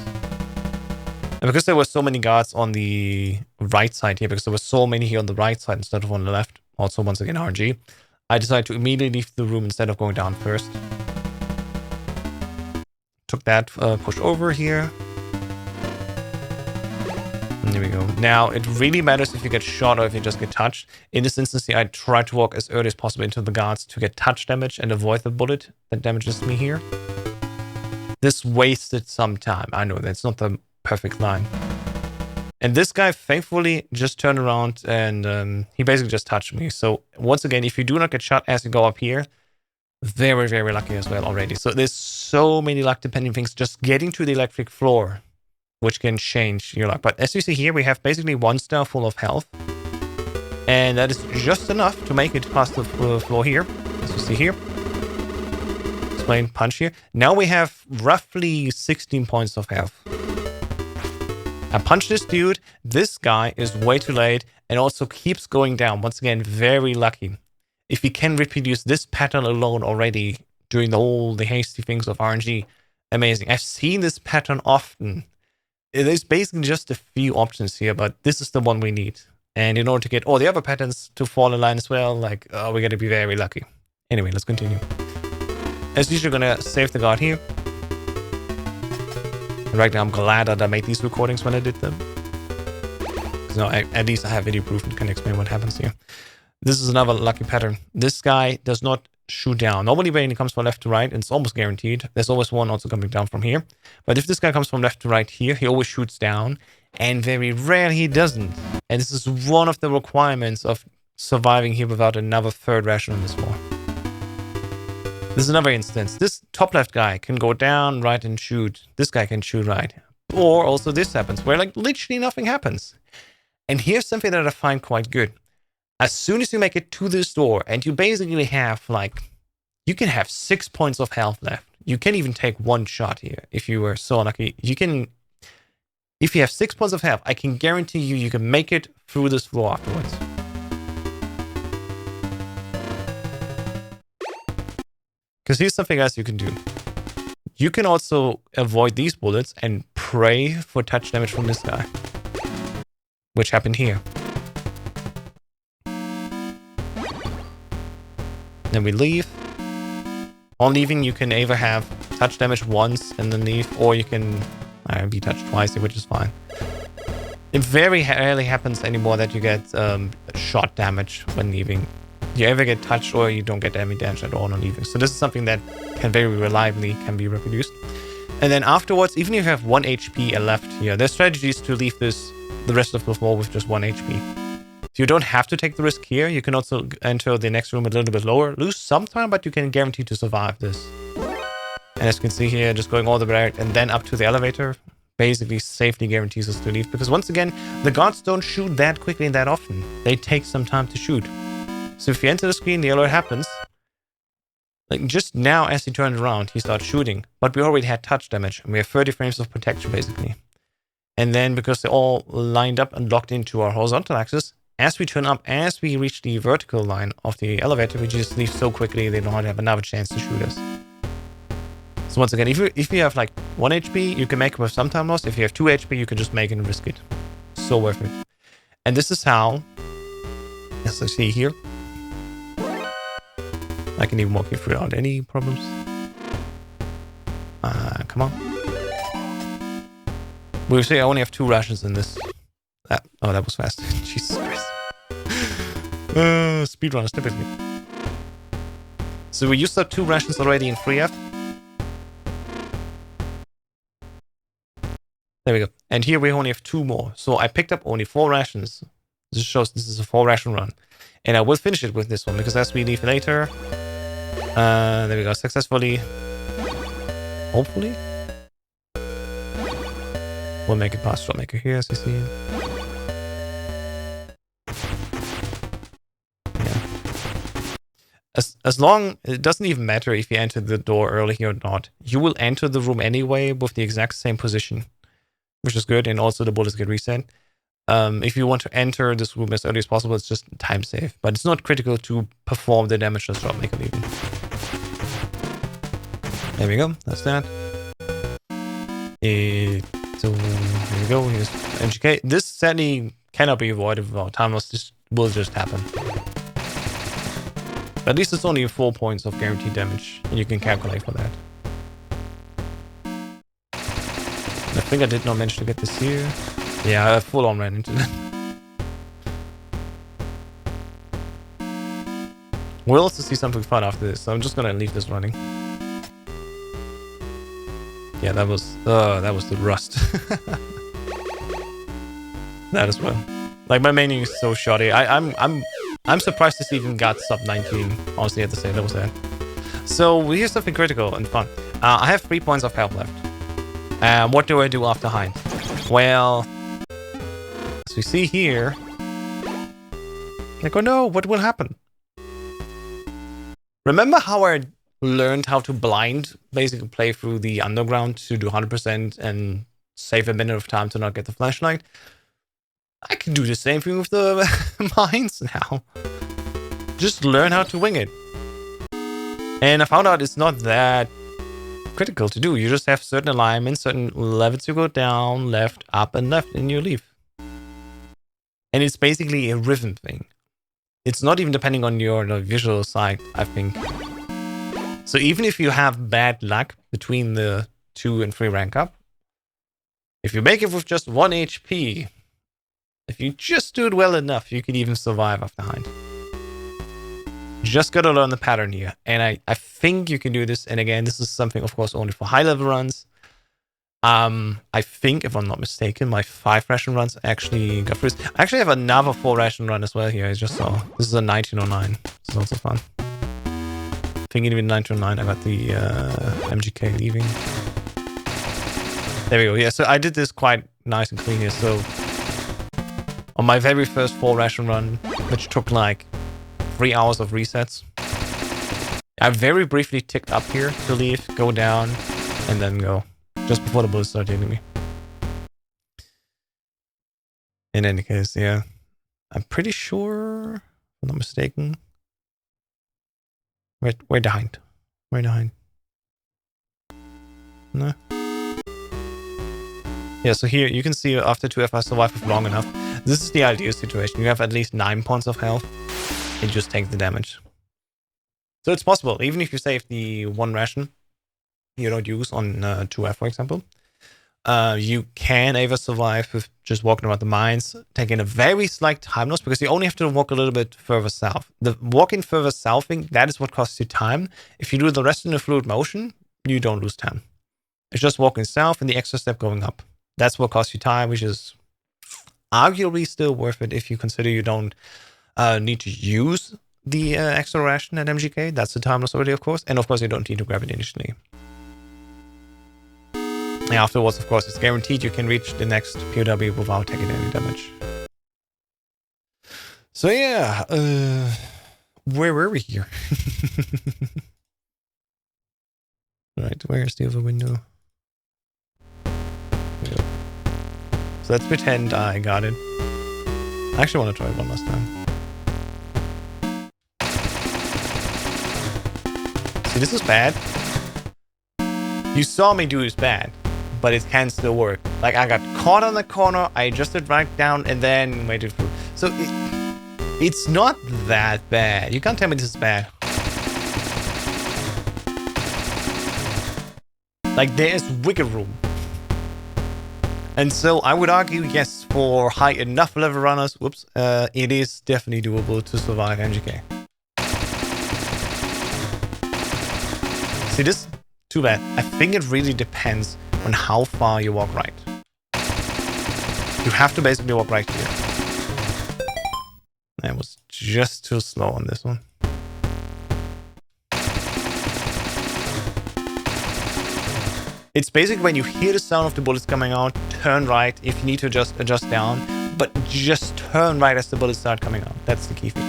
Speaker 1: And because there were so many guards on the right side here, because there were so many here on the right side instead of on the left, also once again RNG, I decided to immediately leave the room instead of going down first. Took that push over here. And there we go. Now, it really matters if you get shot or if you just get touched. In this instance, I try to walk as early as possible into the guards to get touch damage and avoid the bullet that damages me here. This wasted some time. I know that's not the perfect line. And this guy, thankfully, just turned around and he basically just touched me. So, once again, if you do not get shot as you go up here, very, very lucky as well already. So, there's so many luck-dependent things. Just getting to the electric floor, which can change your luck. But as you see here, we have basically 1 star full of health. And that is just enough to make it past the floor here. As you see here. Explain, punch here. Now we have roughly 16 points of health. I punch this dude. This guy is way too late and also keeps going down. Once again, very lucky. If we can reproduce this pattern alone already during all the hasty things of RNG, amazing. I've seen this pattern often. There's basically just a few options here, but this is the one we need. And in order to get all the other patterns to fall in line as well, like, we gotta be very lucky. Anyway, let's continue. As usual, gonna save the guard here. And right now, I'm glad that I made these recordings when I did them. Because now, at least I have video proof and can explain what happens here. This is another lucky pattern. This guy does not shoot down. Normally, when he comes from left to right, it's almost guaranteed. There's always one also coming down from here. But if this guy comes from left to right here, he always shoots down. And very rarely he doesn't. And this is one of the requirements of surviving here without another third ration on this floor. This is another instance. This top left guy can go down, right, and shoot. This guy can shoot right. Or also this happens, where like literally nothing happens. And here's something that I find quite good. As soon as you make it to this door, and you basically have like, you can have 6 points of health left. You can even take 1 shot here if you were so lucky. You can, if you have 6 points of health, I can guarantee you can make it through this floor afterwards. Because here's something else you can do. You can also avoid these bullets and pray for touch damage from this guy, which happened here. Then we leave. On leaving, you can either have touch damage once and then leave, or you can be touched twice, which is fine. It very rarely happens anymore that you get shot damage when leaving. You either get touched or you don't get any damage at all on leaving. So this is something that can very reliably be reproduced. And then afterwards, even if you have 1 HP left here, there's strategies to leave the rest of the floor with just 1 HP. So you don't have to take the risk here. You can also enter the next room a little bit lower, lose some time, but you can guarantee to survive this. And as you can see here, just going all the way and then up to the elevator basically safely guarantees us to leave. Because once again, the guards don't shoot that quickly and that often. They take some time to shoot. So if you enter the screen, the alert happens. Like just now, as he turned around, he starts shooting. But we already had touch damage, and we have 30 frames of protection, basically. And then, because they're all lined up and locked into our horizontal axis, as we turn up, as we reach the vertical line of the elevator, we just leave so quickly they don't have another chance to shoot us. So once again, if you have like 1 HP, you can make it with some time loss. If you have 2 HP, you can just make it and risk it. So worth it. And this is how, as I see here, I can even walk you through without any problems. Come on. We'll say I only have 2 rations in this. Oh, that was fast. Jesus Christ. Speedrunners, typically. So we used up 2 rations already in 3F. There we go. And here we only have 2 more. So I picked up only 4 rations. This shows this is a 4 ration run. And I will finish it with this one, because as we leave later... there we go. Successfully. Hopefully. We'll make it past Shotmaker here, as you see. Yeah. As long... It doesn't even matter if you enter the door early or not. You will enter the room anyway with the exact same position, which is good. And also the bullets get reset. If you want to enter this room as early as possible, it's just time save. But it's not critical to perform the damage that Shotmaker leaving. There we go. That's that. So here we go. Here's MGK. This sadly cannot be avoided without time loss. This will just happen. But at least it's only 4 points of guaranteed damage, and you can calculate for that. I think I did not manage to get this here. Yeah, I full on ran into that. We'll also see something fun after this, so I'm just gonna leave this running. Yeah, that was the rust. That as well. Like, my maining is so shoddy. I'm surprised this even got sub 19. Honestly, I have to say that was that. So here's something critical and fun. I have 3 points of health left. What do I do after Hind? Well, as we see here, like, oh no, what will happen? Remember how I learned how to blind, basically play through the underground to do 100% and save a minute of time to not get the flashlight? I can do the same thing with the mines now. Just learn how to wing it. And I found out it's not that critical to do. You just have certain alignments, certain levels you go down, left, up, and left, and you leave. And it's basically a rhythm thing. It's not even depending on your visual side, I think. So even if you have bad luck between the 2 and 3 rank up, if you make it with just 1 HP, if you just do it well enough, you can even survive after Hind. Just gotta learn the pattern here. And I think you can do this. And again, this is something, of course, only for high level runs. I think, if I'm not mistaken, my 5 ration runs actually got through. I actually have another 4 ration run as well here. I just saw. This is a 1909. This is also fun. I think even 1909, I got the MGK leaving. There we go. Yeah, so I did this quite nice and clean here. So on my very first 4 ration run, which took like 3 hours of resets, I very briefly ticked up here to leave, go down, and then go. Just before the bullets started hitting me. In any case, yeah. I'm pretty sure, if I'm not mistaken. We're behind. We're behind. No. Yeah, so here you can see after 2F I survive for long enough. This is the ideal situation. You have at least 9 points of health and just take the damage. So it's possible, even if you save the 1 ration you don't use on 2F, for example. You can either survive with just walking around the mines, taking a very slight time loss, because you only have to walk a little bit further south. The walking further southing, that is what costs you time. If you do the rest in a fluid motion, you don't lose time. It's just walking south and the extra step going up. That's what costs you time, which is arguably still worth it if you consider you don't need to use the extra ration at MGK. That's the time loss already, of course. And of course, you don't need to grab it initially. And afterwards, of course, it's guaranteed you can reach the next POW without taking any damage. So yeah, where were we here? Right, where's the other window? There we go. So let's pretend I got it. I actually want to try it one last time. See, this is bad. You saw me do this bad, but it can still work. Like, I got caught on the corner, I adjusted right down, and then waited for... So, it's not that bad. You can't tell me this is bad. Like, there is wiggle room. And so, I would argue, yes, for high enough level runners, it is definitely doable to survive MGK. See, this... Too bad. I think it really depends on how far you walk right. You have to basically walk right here. I was just too slow on this one. It's basically when you hear the sound of the bullets coming out, turn right. If you need to adjust down, but just turn right as the bullets start coming out. That's the key thing.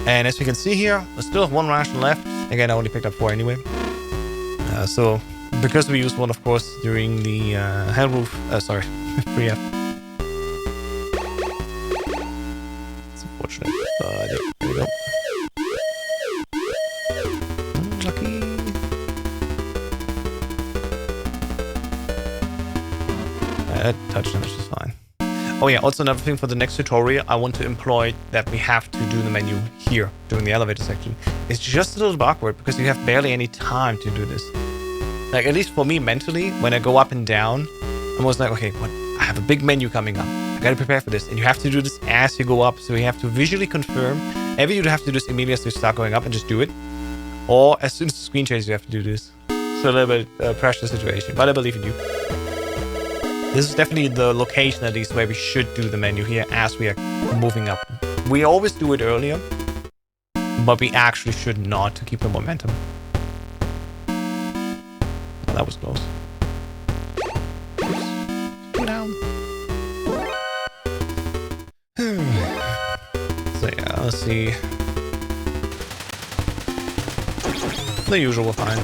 Speaker 1: And as you can see here, I still have 1 ration left. Again, I only picked up 4 anyway. So, because we used one, of course, during the hell roof, 3F. It's unfortunate, but yeah, here we go. Lucky. Touch damage is fine. Oh yeah, also another thing for the next tutorial, I want to employ that we have to do the menu here during the elevator section. It's just a little bit awkward because you have barely any time to do this. Like, at least for me mentally, when I go up and down, I'm always like, okay, I have a big menu coming up. I gotta prepare for this. And you have to do this as you go up. So you have to visually confirm. Either you have to do this immediately as you start going up and just do it. Or as soon as the screen changes, you have to do this. So a little bit pressure situation, but I believe in you. This is definitely the location, at least, where we should do the menu here as we are moving up. We always do it earlier, but we actually should not to keep the momentum. Oh, that was close. Oops. Go down. So yeah, let's see. The usual fine.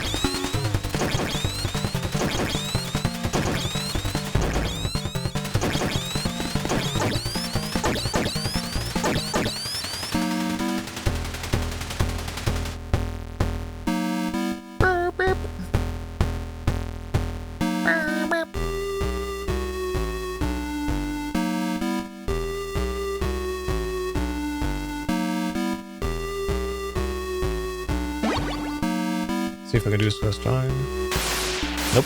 Speaker 1: See if I can do this first try. Nope.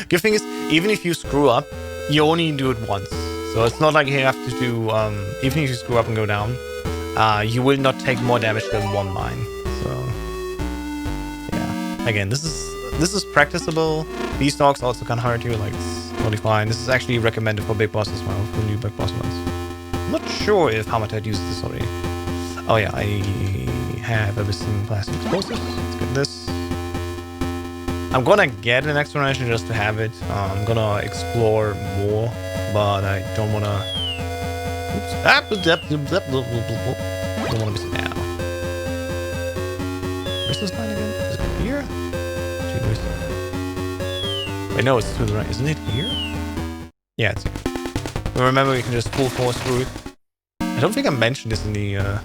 Speaker 1: Good thing is, even if you screw up, you only do it once. So it's not like you have to do, even if you screw up and go down, you will not take more damage than 1 mine. So, yeah. Again, this is practicable. These dogs also can hurt you, like, it's totally fine. This is actually recommended for big boss as well, for new big boss ones. I'm not sure if Hamatad used this already. Oh yeah, I have everything plastic explosives. Let's get this. I'm gonna get an exploration just to have it. I'm gonna explore more, but I don't wanna... Oops. Don't wanna miss it now. Where's this line again? Is it here? Wait, no, it's to the right. Isn't it here? Yeah, it's here. But remember, we can just full force through it. I don't think I mentioned this in the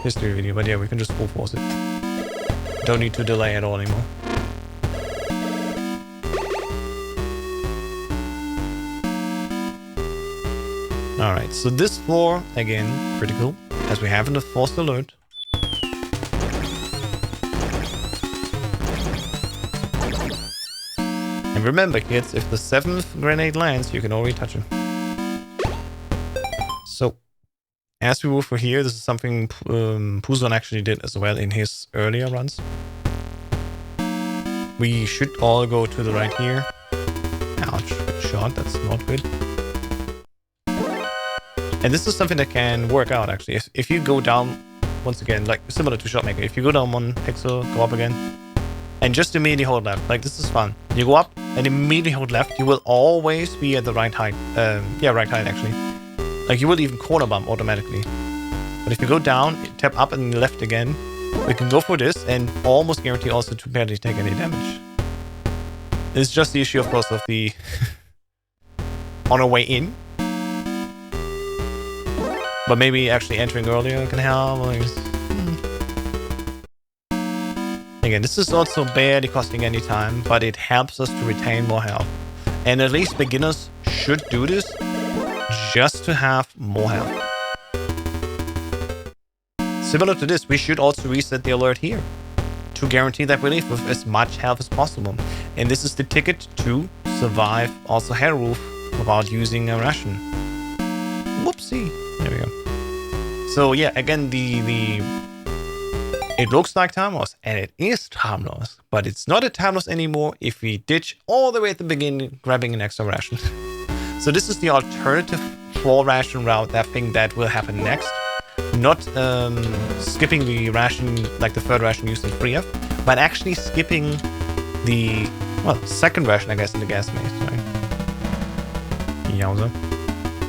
Speaker 1: history video, but yeah, we can just full force it. Don't need to delay at all anymore. Alright, so this floor, again, critical, as we have in the forced alert. And remember, kids, if the 7th grenade lands, you can already touch him. So, as we move for here, this is something Puzon actually did as well in his earlier runs. We should all go to the right here. Ouch, good shot, that's not good. And this is something that can work out, actually. If you go down, once again, like similar to Shotmaker, if you go down 1 pixel, go up again, and just immediately hold left, like this is fun. You go up and immediately hold left, you will always be at the right height. Right height, actually. Like, you will even corner bump automatically. But if you go down, tap up and left again, we can go for this and almost guarantee also to barely take any damage. It's just the issue, of course, of the on our way in. But maybe actually entering earlier can help. Again, this is also barely costing any time, but it helps us to retain more health. And at least beginners should do this just to have more health. Similar to this, we should also reset the alert here to guarantee that we leave with as much health as possible. And this is the ticket to survive also Hell Roof without using a ration. Whoopsie. There we go. So yeah, again, it looks like time loss, and it is time loss, but it's not a time loss anymore if we ditch all the way at the beginning, grabbing an extra ration. So this is the alternative 4 ration route, that thing that will happen next. Not skipping the ration, like the 3rd ration used in 3F, but actually skipping the, well, 2nd ration, I guess, in the gas maze, right? Yowza.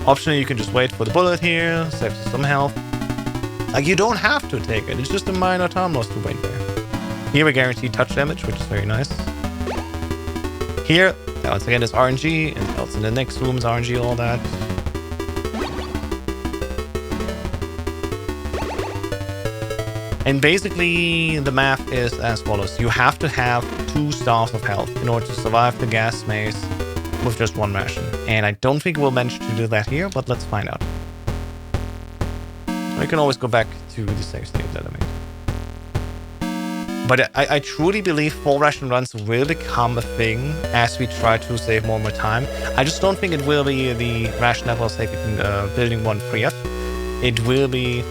Speaker 1: Optionally, you can just wait for the bullet here, save some health. Like, you don't have to take it, it's just a minor time loss to wait there. Here we guarantee touch damage, which is very nice. Here, once again, is RNG, and else in the next room is RNG, all that. And basically, the math is as follows. You have to have 2 stars of health in order to survive the gas maze with just 1 ration. And I don't think we'll manage to do that here, but let's find out. We can always go back to the save state that I made. But I truly believe 4 ration runs will become a thing as we try to save more and more time. I just don't think it will be the ration that will save it in building 1 3F. It will be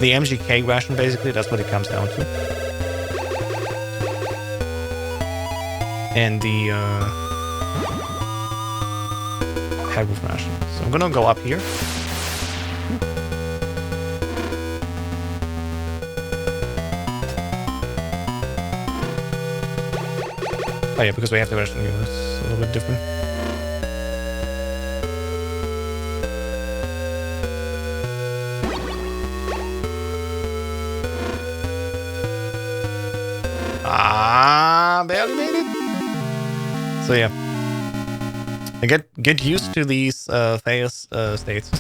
Speaker 1: the MGK ration, basically. That's what it comes down to. And the Hell Roof ration. So I'm gonna go up here. Oh yeah, because we have the ration here. It's a little bit different. Barely made it. So yeah, and get used to these fails states.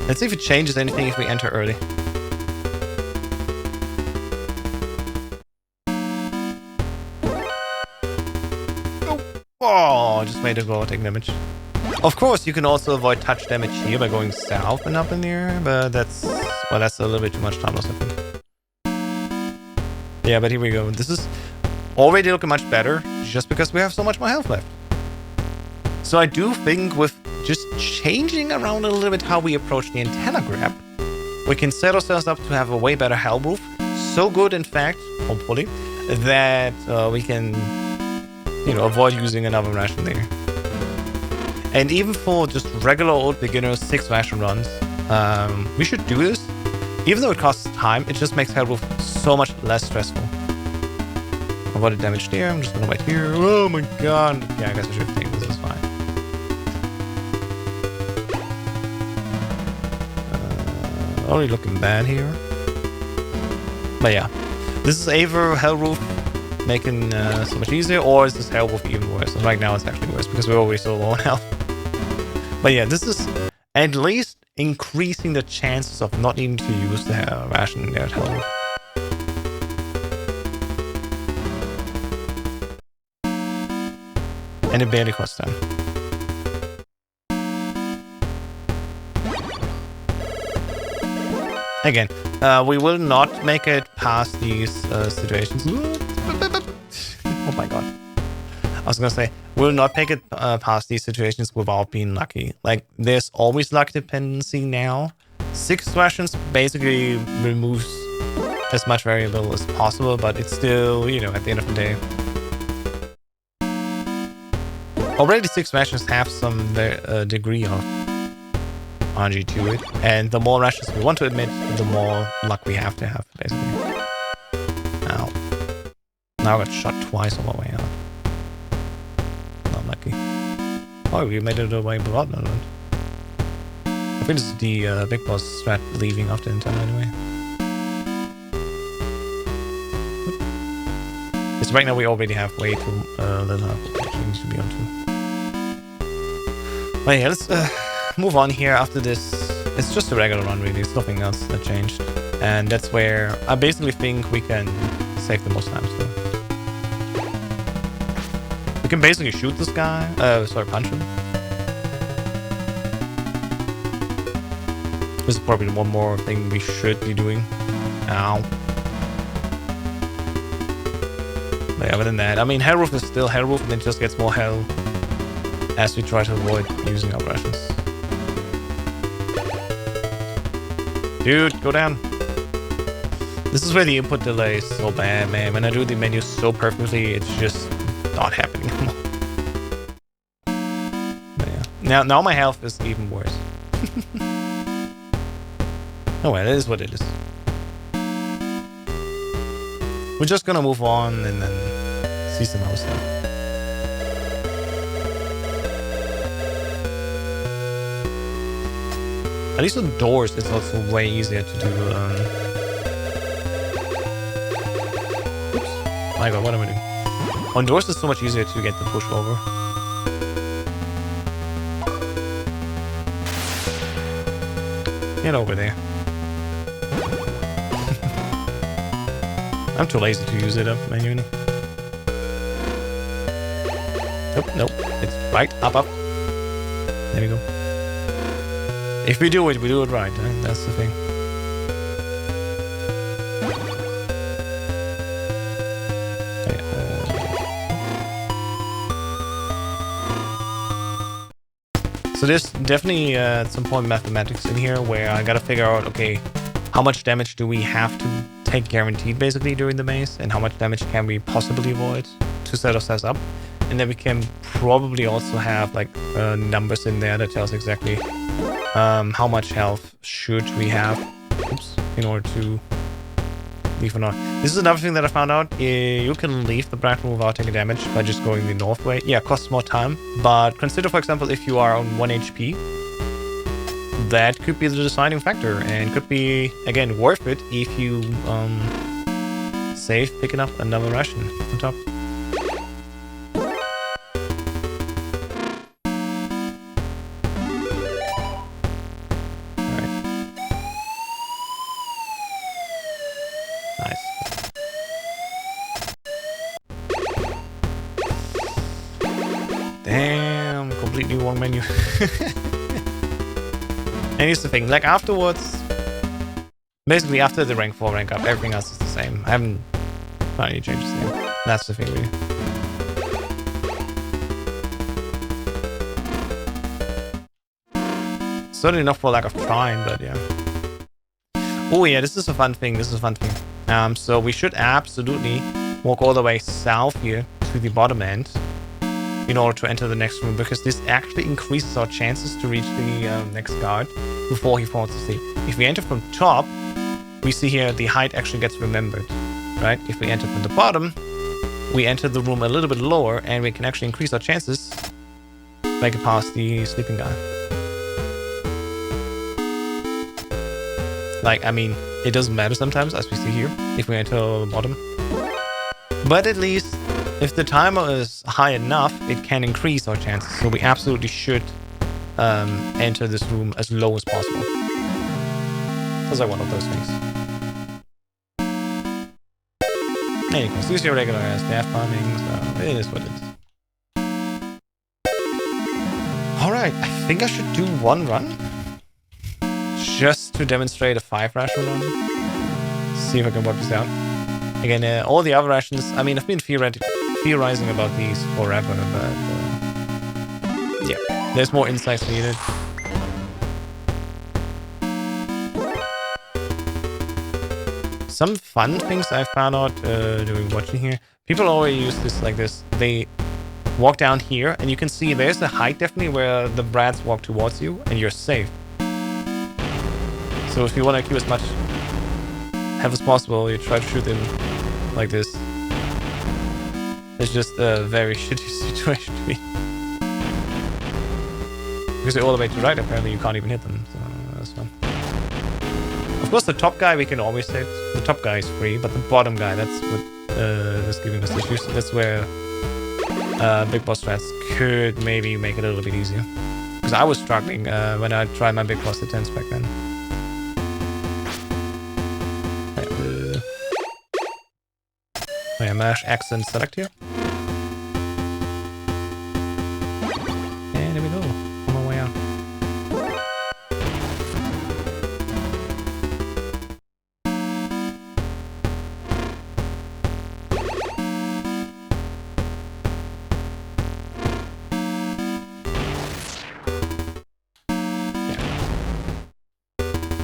Speaker 1: Let's see if it changes anything if we enter early. Oh, I just made it while taking damage. Of course, you can also avoid touch damage here by going south and up in the air, but that's a little bit too much time loss, I think. Yeah, but here we go. This is already looking much better just because we have so much more health left. So I do think with just changing around a little bit how we approach the antenna grab, we can set ourselves up to have a way better Hell Roof. So good, in fact, hopefully, that we can, avoid using another ration there. And even for just regular old beginners, 6 ration runs, we should do this. Even though it costs time, it just makes Hell Roof so much less stressful. Avoided damage there. I'm just gonna wait here. Oh my god. Yeah, I guess I should take this. It's fine. Already looking bad here. But yeah, this is either Hell Roof making so much easier, or is this Hell Roof even worse? And right now it's actually worse because we're always so low on health. But yeah, this is at least increasing the chances of not needing to use the ration there at Hell Roof. And it barely costs time. Again, we will not make it past these situations. Oh my god. I was gonna say, we'll not make it past these situations without being lucky. Like, there's always luck dependency now. 6 rations basically removes as much variable as possible, but it's still, you know, at the end of the day. Already 6 rations have some degree of RNG to it, and the more rations we want to admit, the more luck we have to have, basically. Ow. Now I got shot twice on my way out. Not lucky. Oh, we made it away without no loot. I think this is the big boss strat leaving after the turn anyway. Because right now we already have way too little help we need to be on to. But yeah, let's move on here after this. It's just a regular run really, it's nothing else that changed. And that's where I basically think we can save the most time still. We can basically shoot this guy, sorry, punch him. This is probably one more thing we should be doing. Ow. But other than that, I mean, Hell Roof is still Hell Roof, and it just gets more hell as we try to avoid using our rations. Dude, go down. This is where the input delay is so bad, man. When I do the menu so perfectly, it's just not happening anymore. But yeah. Now my health is even worse. Oh well, it is what it is. We're just gonna move on and then see some other stuff. At least with doors, it's also way easier to do. Oops! My god, what am I doing? On doors, it's so much easier to get the push over. Get over there. I'm too lazy to use it up manually. Nope, nope. It's right, up, up. There we go. If we do it right. That's the thing. So there's definitely at some point mathematics in here where I gotta figure out, okay, how much damage do we have to take guaranteed basically during the maze, and how much damage can we possibly avoid to set ourselves up. And then we can probably also have like numbers in there that tells exactly how much health should we have, oops, in order to leave or not. This is another thing that I found out. You can leave the black room without taking damage by just going the north way. Yeah, it costs more time, but consider, for example, if you are on 1 HP, that could be the deciding factor, and could be, again, worth it if you save picking up another ration on top. Alright. Nice. Damn, completely wrong menu. And here's the thing, like afterwards, basically after the rank 4 rank up, everything else is the same. I haven't found any changes there. That's the thing really. Certainly not for lack of trying, but yeah. Oh yeah, this is a fun thing, so we should absolutely walk all the way south here to the bottom end in order to enter the next room, because this actually increases our chances to reach the next guard before he falls asleep. If we enter from top, we see here the height actually gets remembered, right? If we enter from the bottom, we enter the room a little bit lower, and we can actually increase our chances to make it past the sleeping guy. Like, I mean, it doesn't matter sometimes, as we see here, if we enter the bottom. But at least, if the timer is high enough, it can increase our chances. So we absolutely should enter this room as low as possible. That's like one of those things. There you go. So use your regular ass death bombing, so it is what it is. Alright, I think I should do one run. Just to demonstrate a 5 ration run. See if I can work this out. Again, all the other rations, I mean, I've been theorizing about these forever, but yeah, there's more insights needed. Some fun things I found out during watching here. People always use this like this. They walk down here, and you can see there's a height definitely where the brats walk towards you, and you're safe. So if you want to kill as much health as possible, you try to shoot them like this. It's just a very shitty situation to be. Because they're all the way to the right, apparently you can't even hit them. So that's fun. Of course, the top guy we can always hit. The top guy is free, but the bottom guy, that's what is giving us issues. That's where big boss strats could maybe make it a little bit easier. Because I was struggling when I tried my big boss attempts back then. Mash X and select here. And there we go. On my way out.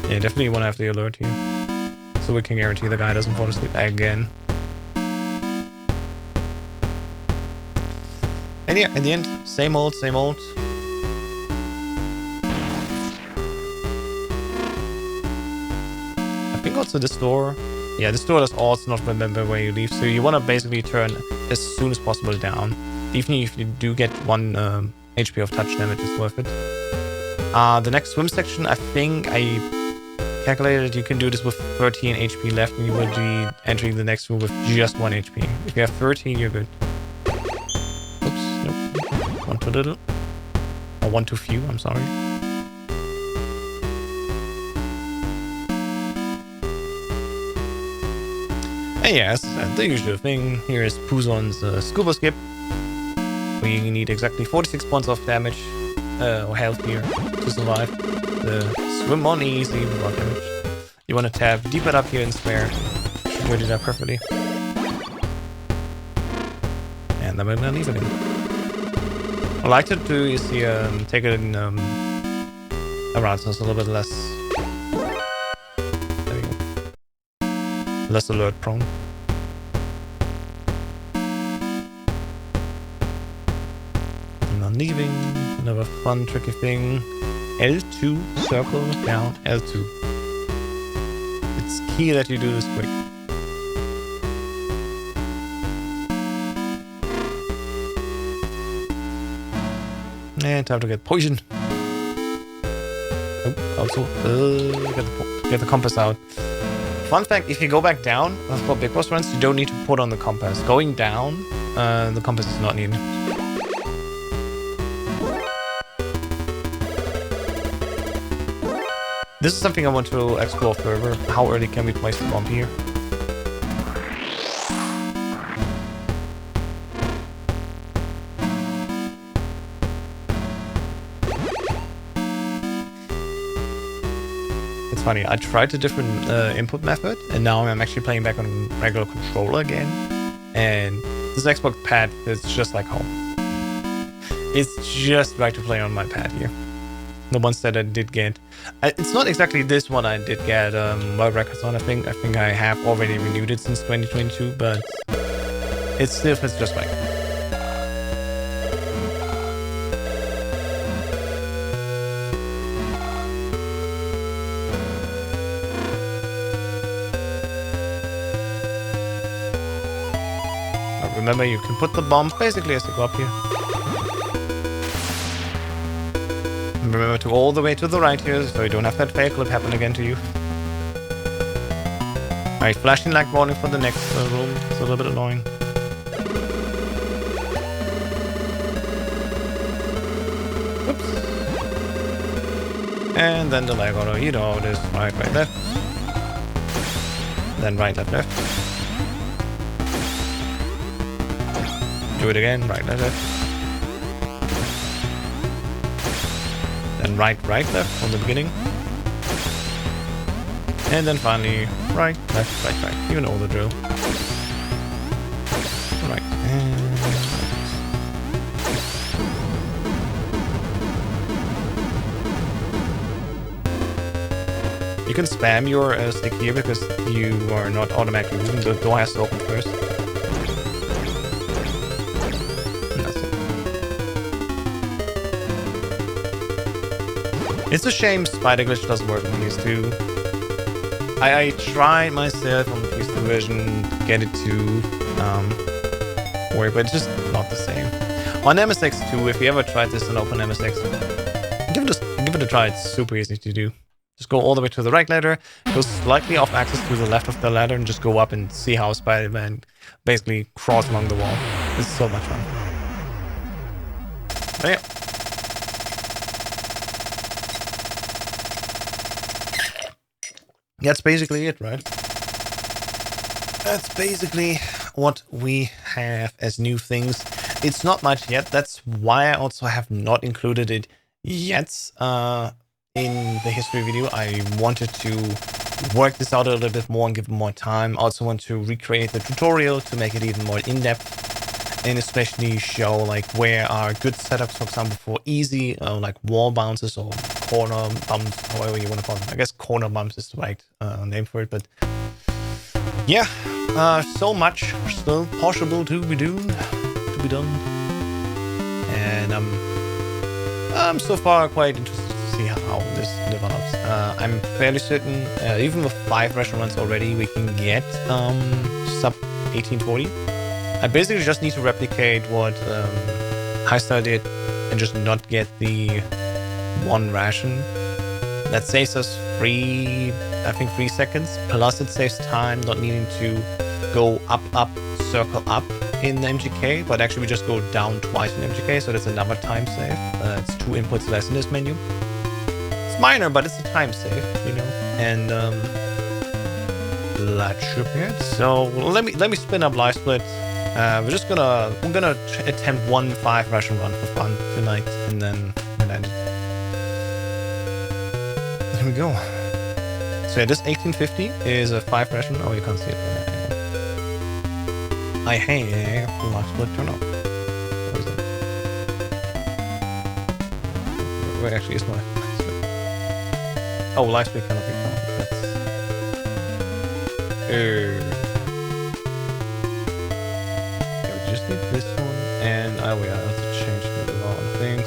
Speaker 1: Yeah, definitely want to have the alert here. So we can guarantee the guy doesn't fall asleep again. And yeah, in the end, same old, same old. I think also this door. Yeah, this door does also not remember where you leave. So you want to basically turn as soon as possible down. Even if you do get 1 HP of touch damage, it's worth it. The next swim section, I think I calculated you can do this with 13 HP left, and you will be entering the next room with just 1 HP. If you have 13, you're good. One too little. Or one too few, I'm sorry. And yes, the usual thing. Here is Puzon's scuba skip. Where you need exactly 46 points of damage or health here to survive. The swim on easy without damage. You want to tab deeper up here and square. Should do that perfectly. And then we're gonna leave again. What I like to do is here, take it in around, so it's a little bit less. There we go. Less alert prone. And then leaving. Another fun, tricky thing. L2, circle down L2. It's key that you do this quick. And time to get poisoned. Oh, also, get the compass out. Fun fact, if you go back down for big boss runs, you don't need to put on the compass. Going down, the compass is not needed. This is something I want to explore further. How early can we place the bomb here? Funny, I tried a different input method, and now I'm actually playing back on regular controller again. And this Xbox pad is just like home. It's just right to play on my pad here. The ones that I did get, it's not exactly this one I did get world records on. I think I have already renewed it since 2022, but it still fits just right. Remember, you can put the bomb basically as you go up here. Remember to all the way to the right here, so you don't have that fail clip happen again to you. Alright, flashing light warning for the next room. It's a little bit annoying. Oops. And then the lag auto, you know, it is right, left. Then right, left. Do it again, right, left. Then right, left from the beginning. And then finally, right, left, right. You know the drill. Right, and you can spam your stick here because you are not automatically moving. The door has to open first. It's a shame Spider Glitch doesn't work on these two. I tried myself on the PS2 version to get it to work, but it's just not the same. On MSX2, if you ever tried this on Open MSX, give it a try. It's super easy to do. Just go all the way to the right ladder, go slightly off axis to the left of the ladder, and just go up and see how Spider-Man basically crawls along the wall. It's so much fun. But yeah. That's basically it, right? That's basically what we have as new things. It's not much yet. That's why I also have not included it yet in the history video. I wanted to work this out a little bit more and give it more time. I also want to recreate the tutorial to make it even more in-depth and especially show like where are good setups, for example, for easy like wall bounces or corner bumps, however you want to call them. I guess corner bumps is the right name for it, but yeah, so much still possible to be done, and I'm so far quite interested to see how this develops. I'm fairly certain, even with 5 restaurants already, we can get sub 1840. I basically just need to replicate what Highstar did and just not get the 1 ration. That saves us 3 seconds, plus it saves time not needing to go up, circle up in MGK, but actually we just go down twice in MGK, so that's another time save. It's 2 inputs less in this menu. It's minor, but it's a time save, you know. And that should be it. So let me spin up Live Split. We're gonna attempt 1 5 ration run for fun tonight, and then we'll end it. Here we go. So yeah, this 1850 is a 5 ration. Oh, you can't see it. I have Live Split turn off. What is that? Where actually is my Live Split? Oh, Live Split cannot be found. That's just need this one, and I will have to change a lot of things.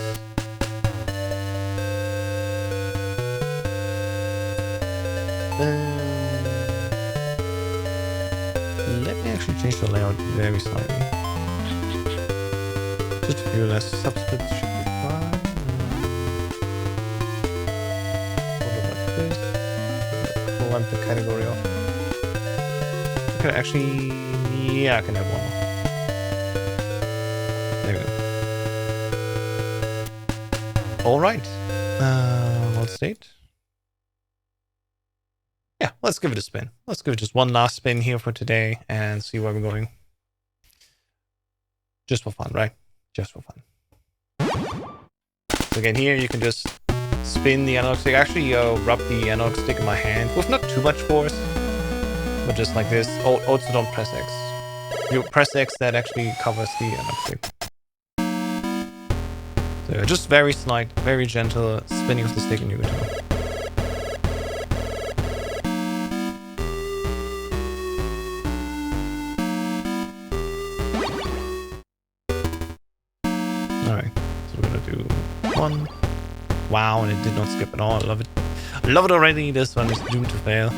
Speaker 1: Let me actually change the layout very slightly. Just a few less subsplits should be fine. Like this. Pull up the category off. Okay, actually, yeah, I can have one more. There we go. All right. What's date? Yeah, let's give it a spin. Let's give it just one last spin here for today and see where we're going. Just for fun, right? Just for fun. So again, here you can just spin the analog stick. Actually, rub the analog stick in my hand with not too much force, but just like this. Oh, also don't press X. You press X, that actually covers the analog stick. So just very slight, very gentle spinning of the stick and you're good to go. Alright, so we're gonna do 1. Wow, and it did not skip at all. I love it. I love it already. This one is doomed to fail.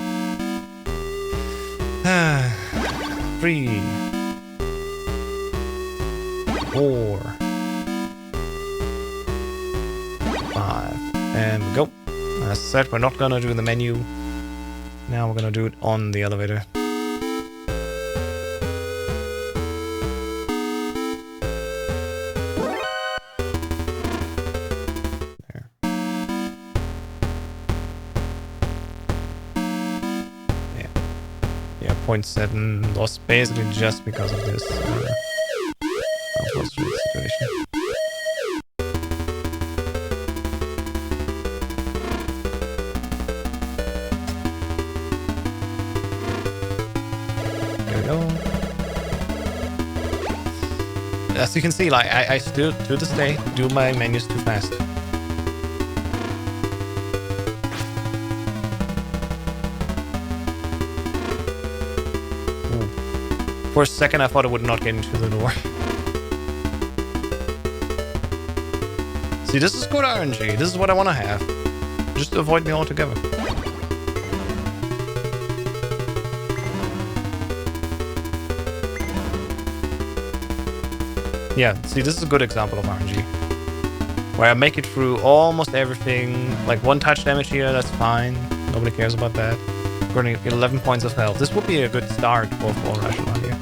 Speaker 1: 3, 4, 5, and go. As said, we're not gonna do the menu. Now we're gonna do it on the elevator. There. Yeah, 0.7 lost basically just because of this unfortunate situation. As you can see, like I still to this day do my menus too fast. Ooh. For a second, I thought I would not get into the door. See, this is good RNG. This is what I want to have. Just avoid me altogether. Yeah, see, this is a good example of RNG. Where I make it through almost everything. Like 1 touch damage here, that's fine. Nobody cares about that. We're gonna get 11 points of health. This would be a good start for Rashomon here.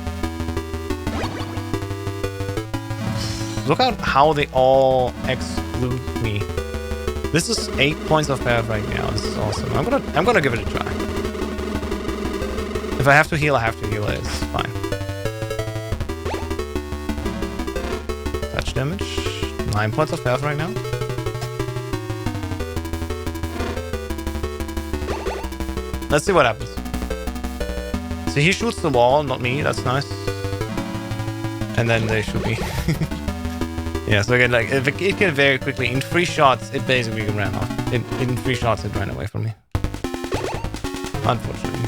Speaker 1: Look at how they all exclude me. This is 8 points of health right now. This is awesome. I'm gonna give it a try. If I have to heal, I have to heal. It's fine. Touch damage. 9 points of health right now. Let's see what happens. So he shoots the wall, not me. That's nice. And then they shoot me. Yeah, so again, like it can very quickly. In 3 shots, it basically ran off. In 3 shots, it ran away from me. Unfortunately.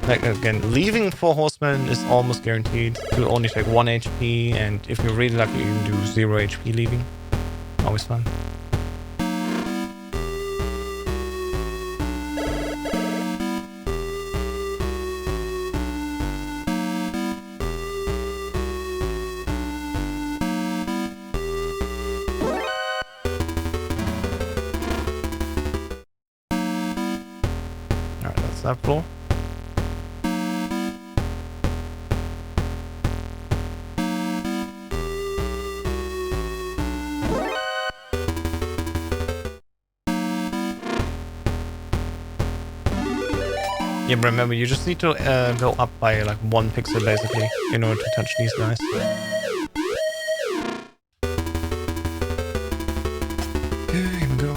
Speaker 1: Like again, leaving 4 horsemen is almost guaranteed. You only take 1 HP, and if you're really lucky, you can do 0 HP leaving. Always fun. Alright, that's that floor. Yeah, remember, you just need to go up by like 1 pixel basically in order to touch these guys. Okay, here we go.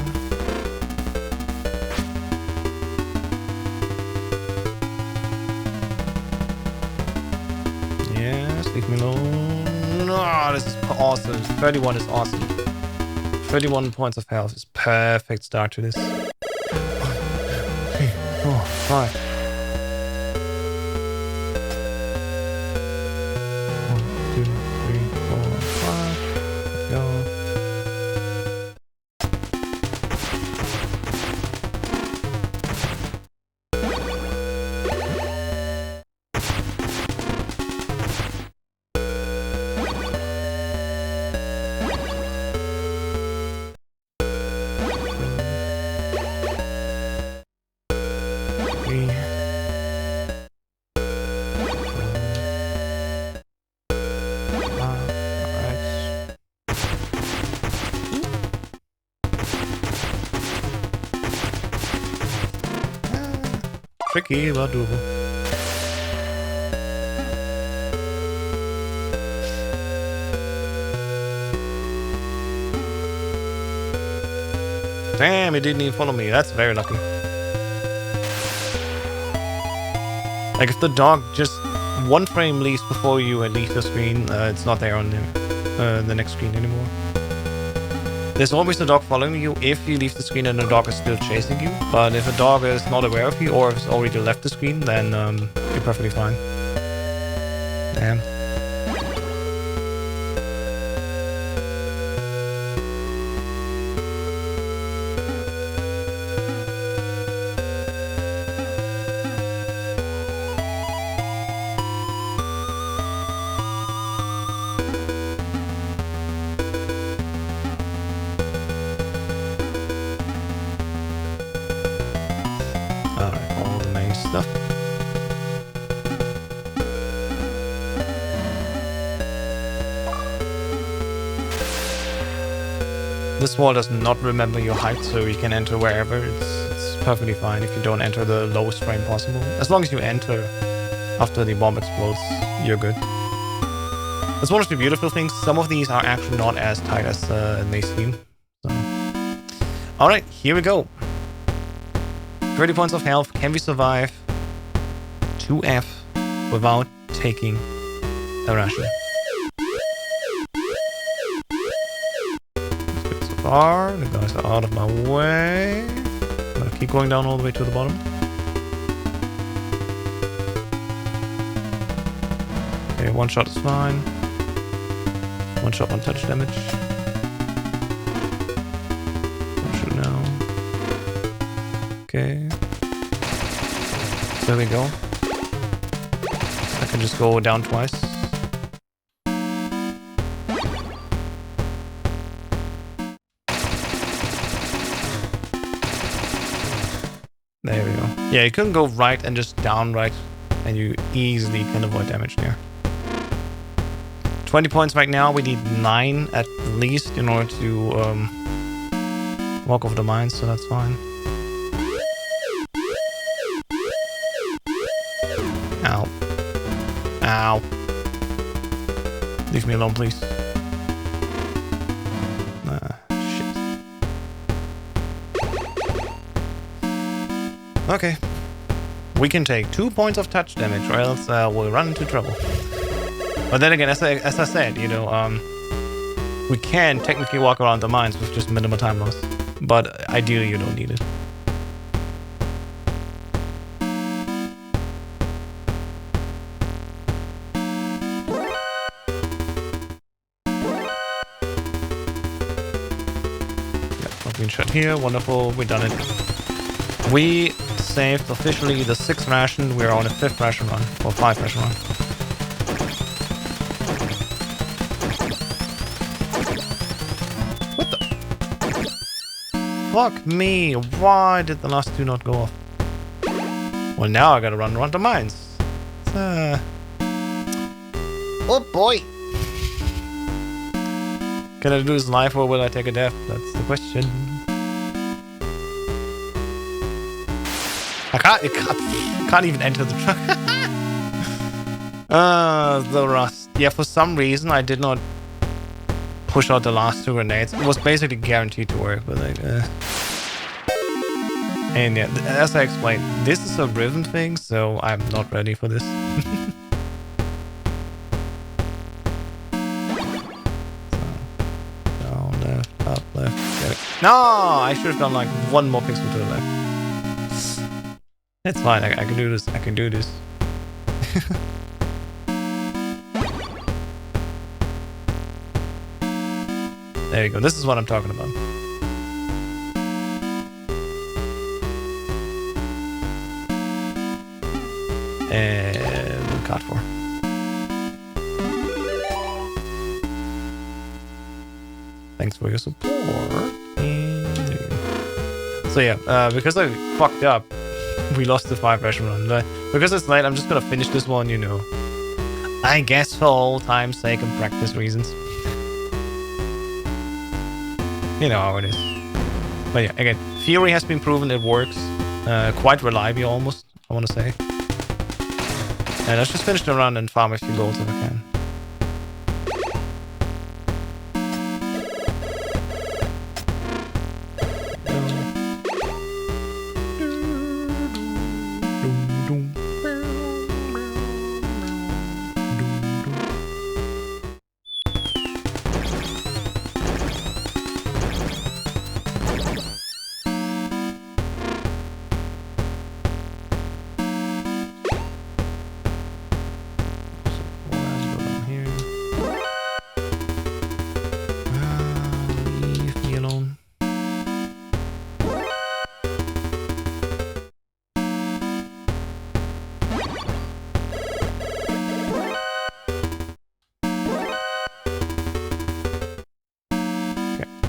Speaker 1: Yes, leave me alone. Oh, this is awesome. 31 is awesome. 31 points of health is perfect start to this. 1, 2, 3, 4, 5. 1, 2, 3, 4, 5. Let's go. Tricky, but doable. Damn, it didn't even follow me. That's very lucky. Like, if the dog just 1 frame leaves before you leave the screen, it's not there on the next screen anymore. There's always a dog following you if you leave the screen and the dog is still chasing you. But if a dog is not aware of you or has already left the screen, then you're perfectly fine. Damn. Stuff. This wall does not remember your height, so you can enter wherever. It's perfectly fine if you don't enter the lowest frame possible. As long as you enter after the bomb explodes, you're good. That's one of the beautiful things. Some of these are actually not as tight as they seem. So. Alright, here we go. 30 points of health. Can we survive 2F without taking a ration? Good so far. The guys are out of my way. I'm gonna keep going down all the way to the bottom. Okay, one shot is fine. One shot, one touch damage. Don't shoot now. Okay. So there we go. I can just go down twice. There we go. Yeah, you couldn't go right and just down right, and you easily can avoid damage there. 20 points right now. We need 9 at least in order to walk over the mines, so that's fine. Ow. Ow. Leave me alone, please. Shit. Okay. We can take 2 points of touch damage, or else we'll run into trouble. But then again, as I said, you know, we can technically walk around the mines with just minimal time loss. But ideally, you don't need it. Green shot here, wonderful, we done it. We saved officially the 6th ration, we're on a 5th ration run, or 5th ration run. What the? Fuck me, why did the last 2 not go off? Well, now I gotta run around the mines. Oh boy! Can I do this live or will I take a death? That's the question. I can't even enter the truck. The rust. Yeah, for some reason I did not push out the last 2 grenades. It was basically guaranteed to work, but like, And yeah, as I explained, this is a rhythm thing, so I'm not ready for this. Up, left, get it. No, I should have done like 1 more pixel to the left. It's fine, I can do this, I can do this. There you go, this is what I'm talking about. And card 4. Thanks for your support. So yeah, because I fucked up, we lost the 5 ration run. But because it's late, I'm just gonna finish this one, you know. I guess for old time's sake and practice reasons. You know how it is. But yeah, again, theory has been proven, it works. Quite reliably almost, I want to say. And let's just finish the run and farm a few golds if I can.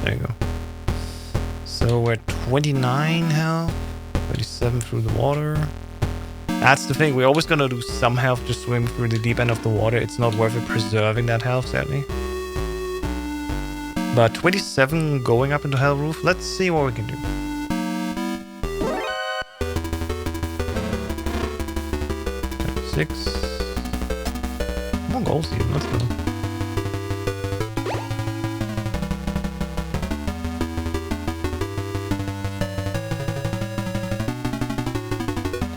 Speaker 1: There you go. So we're 29 health, 37 through the water. That's the thing, we're always gonna do some health to swim through the deep end of the water. It's not worth it preserving that health, sadly. But 27 going up into Hell Roof, let's see what we can do. Six. More goals here, let's go.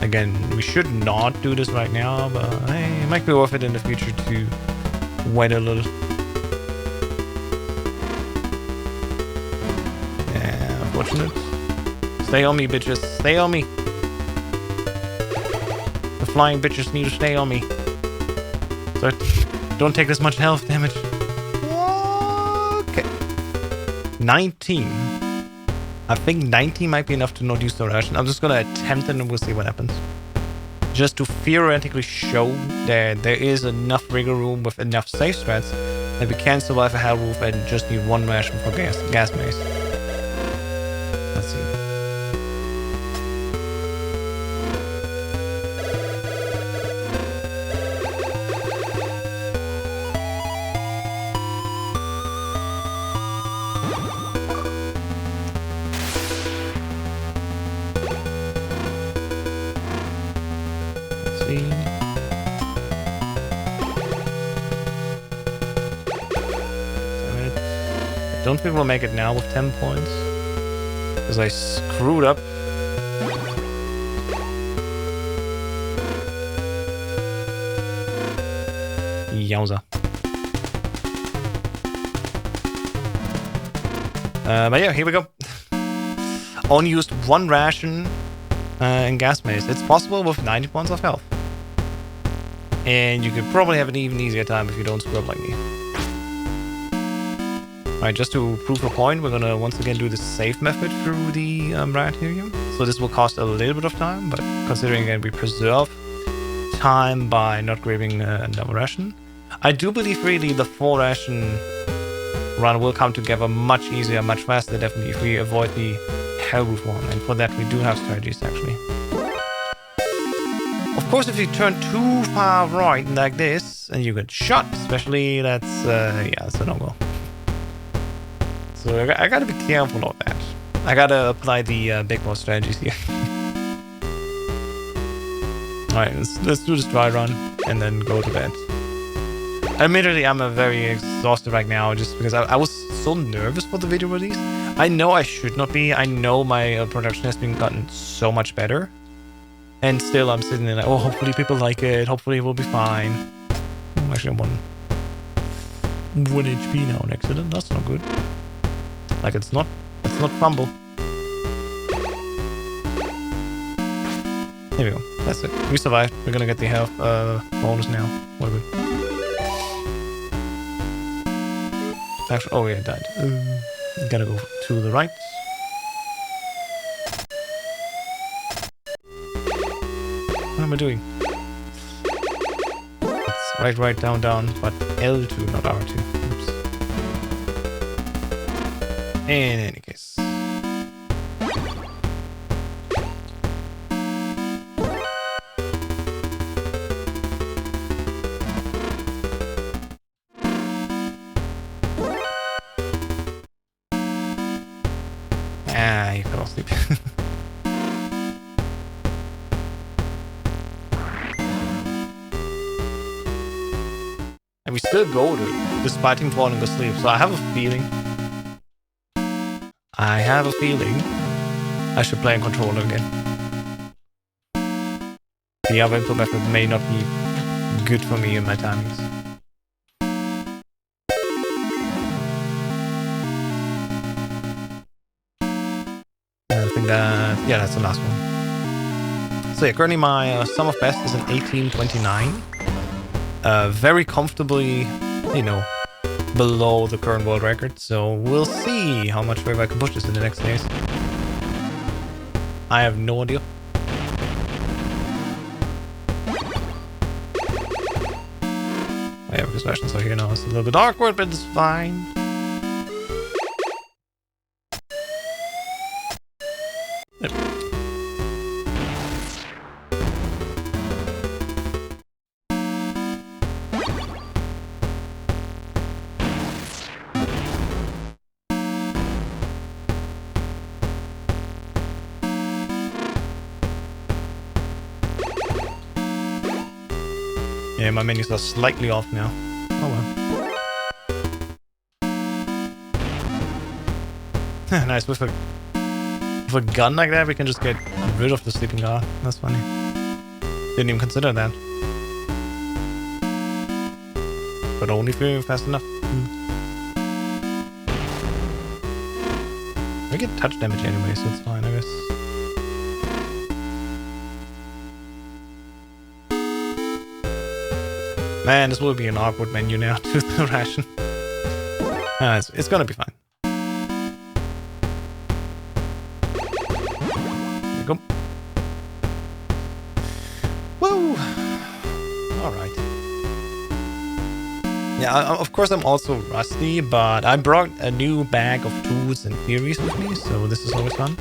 Speaker 1: Again, we should not do this right now, but hey, it might be worth it in the future to wait a little. Yeah, unfortunate. Stay on me, bitches. Stay on me. The flying bitches need to stay on me. So don't take this much health damage. Okay. 19. I think 19 might be enough to not use the ration. I'm just gonna attempt it and we'll see what happens. Just to theoretically show that there is enough wiggle room with enough safe strats that we can survive a hell roof and just need one ration for gas maze. Let's see. I don't think we'll make it now with 10 points. Because I screwed up. Yowza. But yeah, here we go. Only used one ration in gas maze. It's possible with 90 points of health. And you could probably have an even easier time if you don't screw up like me. Alright, just to prove a point, we're gonna once again do the safe method through the riot area. So this will cost a little bit of time, but considering again we preserve time by not grabbing another ration. I do believe really the 4 ration run will come together much easier, much faster, definitely, if we avoid the hell roof one. And for that we do have strategies actually. Of course, if you turn too far right like this and you get shot, especially, that's a no-go. So I gotta be careful of that. I gotta apply the big boss strategies here. Alright, let's do this dry run and then go to bed. Admittedly, I'm very exhausted right now just because I was so nervous for the video release. I know I should not be. I know my production has been gotten so much better. And still I'm sitting there like, oh, hopefully people like it. Hopefully it will be fine. Actually, I'm 1 HP now on accident. That's not good. Like it's not fumble. Here we go. That's it. We survived. We're gonna get the health bonus now. What good. Actually, oh yeah, I died. Gotta go to the right. What am I doing? It's right, down, but L2, not R2. Oops. In any case. You fell asleep. And we still go to it, despite him falling asleep. So I have a feeling I should play in controller again. The other input method may not be good for me in my timings. I think that, yeah, that's the last one. So yeah, currently my sum of best is an 1829. Very comfortably, you know, below the current world record. So we'll see how much further I can push this in the next days. I have no idea. Yeah, because versions are here now. It's a little bit awkward, but it's fine. Yep. Yeah, my menus are slightly off now. Oh well. Nice. With a gun like that, we can just get rid of the sleeping guard. That's funny. Didn't even consider that. But only if you're fast enough. I get touch damage anyway, so it's fine, I guess. Man, this will be an awkward menu now to the ration. It's gonna be fine. There you go. Woo! Alright. Yeah, of course I'm also rusty, but I brought a new bag of tools and theories with me, so this is always fun.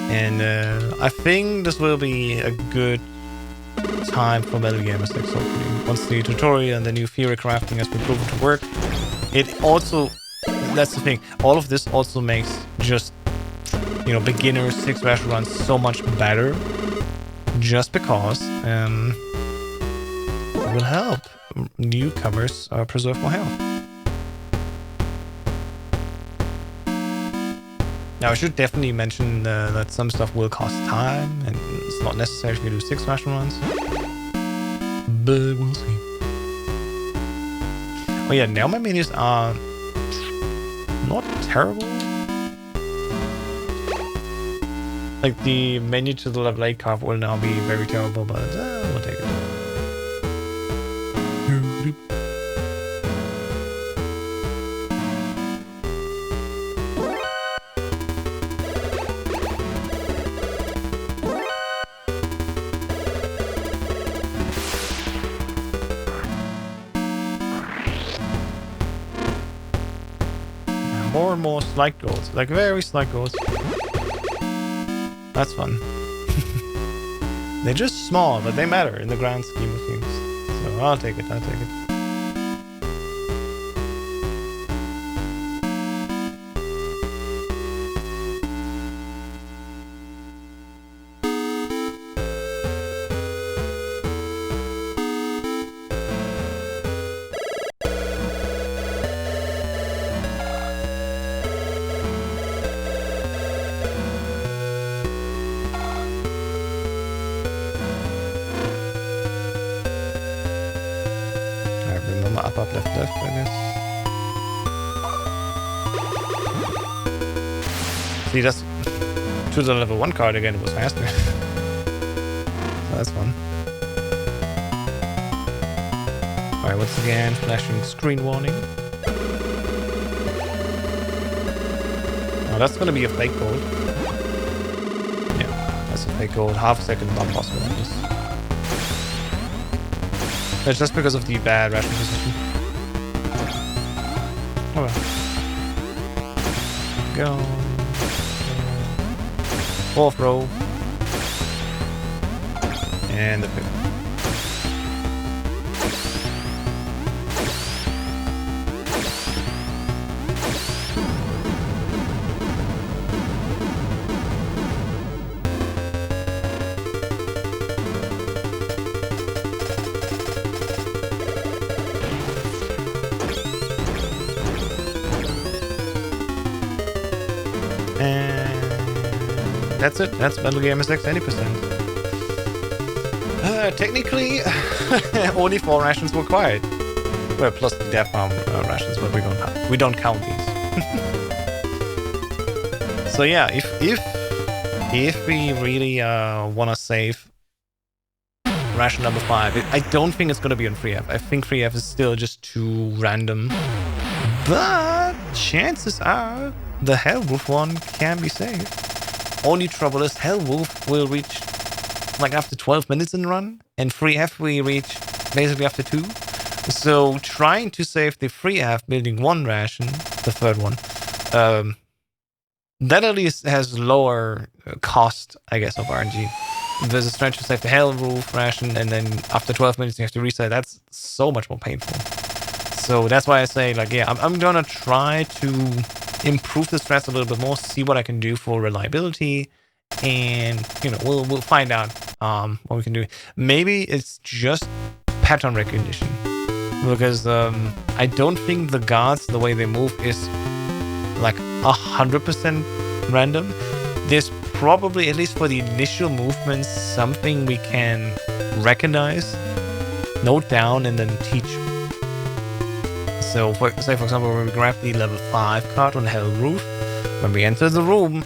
Speaker 1: And I think this will be a good time for Metal Gear MSX, hopefully. Once the tutorial and the new theory crafting has been proven to work, it also, that's the thing, all of this also makes just, you know, beginner 6 ration runs so much better, just because it will help newcomers preserve more health. Now, I should definitely mention that some stuff will cost time, and it's not necessary if you do 6 ration runs. But we'll see. Oh yeah, now my menus are not terrible. Like the menu to the level 8 carve will now be very terrible, but we'll take it. More and more slight goals, like very slight goals. That's fun. They're just small, but they matter in the grand scheme of things. So I'll take it, I'll take it. Up, left, I guess. See, that's to the level 1 card again, it was faster. So that's fun. Alright, once again, flashing screen warning. Now that's gonna be a fake gold. Yeah, that's a fake gold. Half a second bomb boss with this. It's just because of the bad ration position. Oh well. Go. 4th row. And the 5th. That's it. That's Metal Gear MSX 80%. Technically, only 4 rations were required. Well, plus the death bomb rations, but we don't count these. So yeah, if we really want to save ration number 5, I don't think it's going to be on 3F. I think 3F is still just too random. But chances are the Hellwolf one can be saved. Only trouble is Hellwolf will reach like after 12 minutes in the run, and 3F we reach basically after 2. So trying to save the 3F building 1 ration, the 3rd one, that at least has lower cost, I guess, of RNG. Versus trying to save the Hellwolf ration, and then after 12 minutes you have to reset. That's so much more painful. So that's why I say, like, yeah, I'm gonna try to improve the strats a little bit more, see what I can do for reliability, and you know, we'll find out what we can do. Maybe it's just pattern recognition, because I don't think the guards, the way they move, is like 100% random. There's probably, at least for the initial movements, something we can recognize, note down, and then teach. So, for example, when we grab the level 5 card on the hell roof, when we enter the room,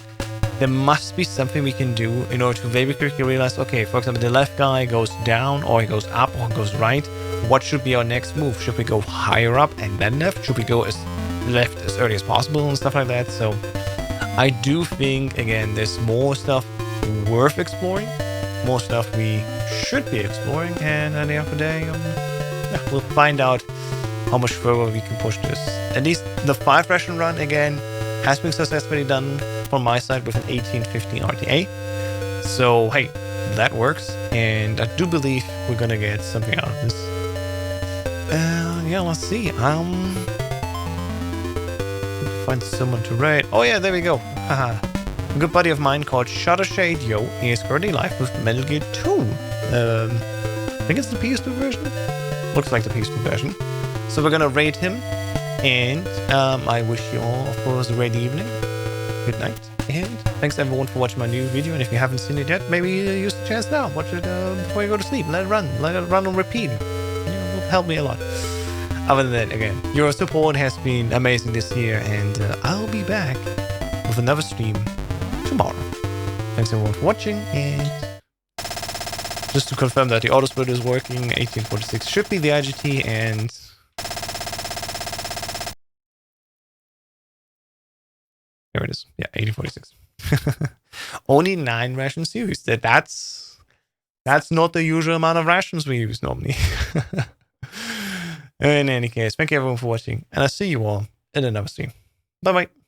Speaker 1: there must be something we can do in order to very quickly realize, okay, for example, the left guy goes down, or he goes up, or he goes right. What should be our next move? Should we go higher up and then left? Should we go as left as early as possible and stuff like that? So I do think, again, there's more stuff worth exploring, more stuff we should be exploring, and at the end of the day, we'll find out how much further we can push this. At least the 5 ration run, again, has been successfully done from my side with an 1850 RTA. So, hey, that works, and I do believe we're gonna get something out of this. Yeah, let's see. Find someone to raid. Oh yeah, there we go. Haha. A good buddy of mine called Shutter Shade Yo is currently live with Metal Gear 2. I think it's the PS2 version. Looks like the PS2 version. So we're gonna raid him, and I wish you all, of course, a great evening. Good night, and thanks everyone for watching my new video. And if you haven't seen it yet, maybe use the chance now. Watch it before you go to sleep. Let it run on repeat. It will help me a lot. Other than that, again, your support has been amazing this year, and I'll be back with another stream tomorrow. Thanks everyone for watching, and just to confirm that the auto split is working, 1846 should be the IGT, and there it is. Yeah, 1846. Only 9 rations used. That's not the usual amount of rations we use normally. In any case, thank you everyone for watching, and I'll see you all in another stream. Bye bye.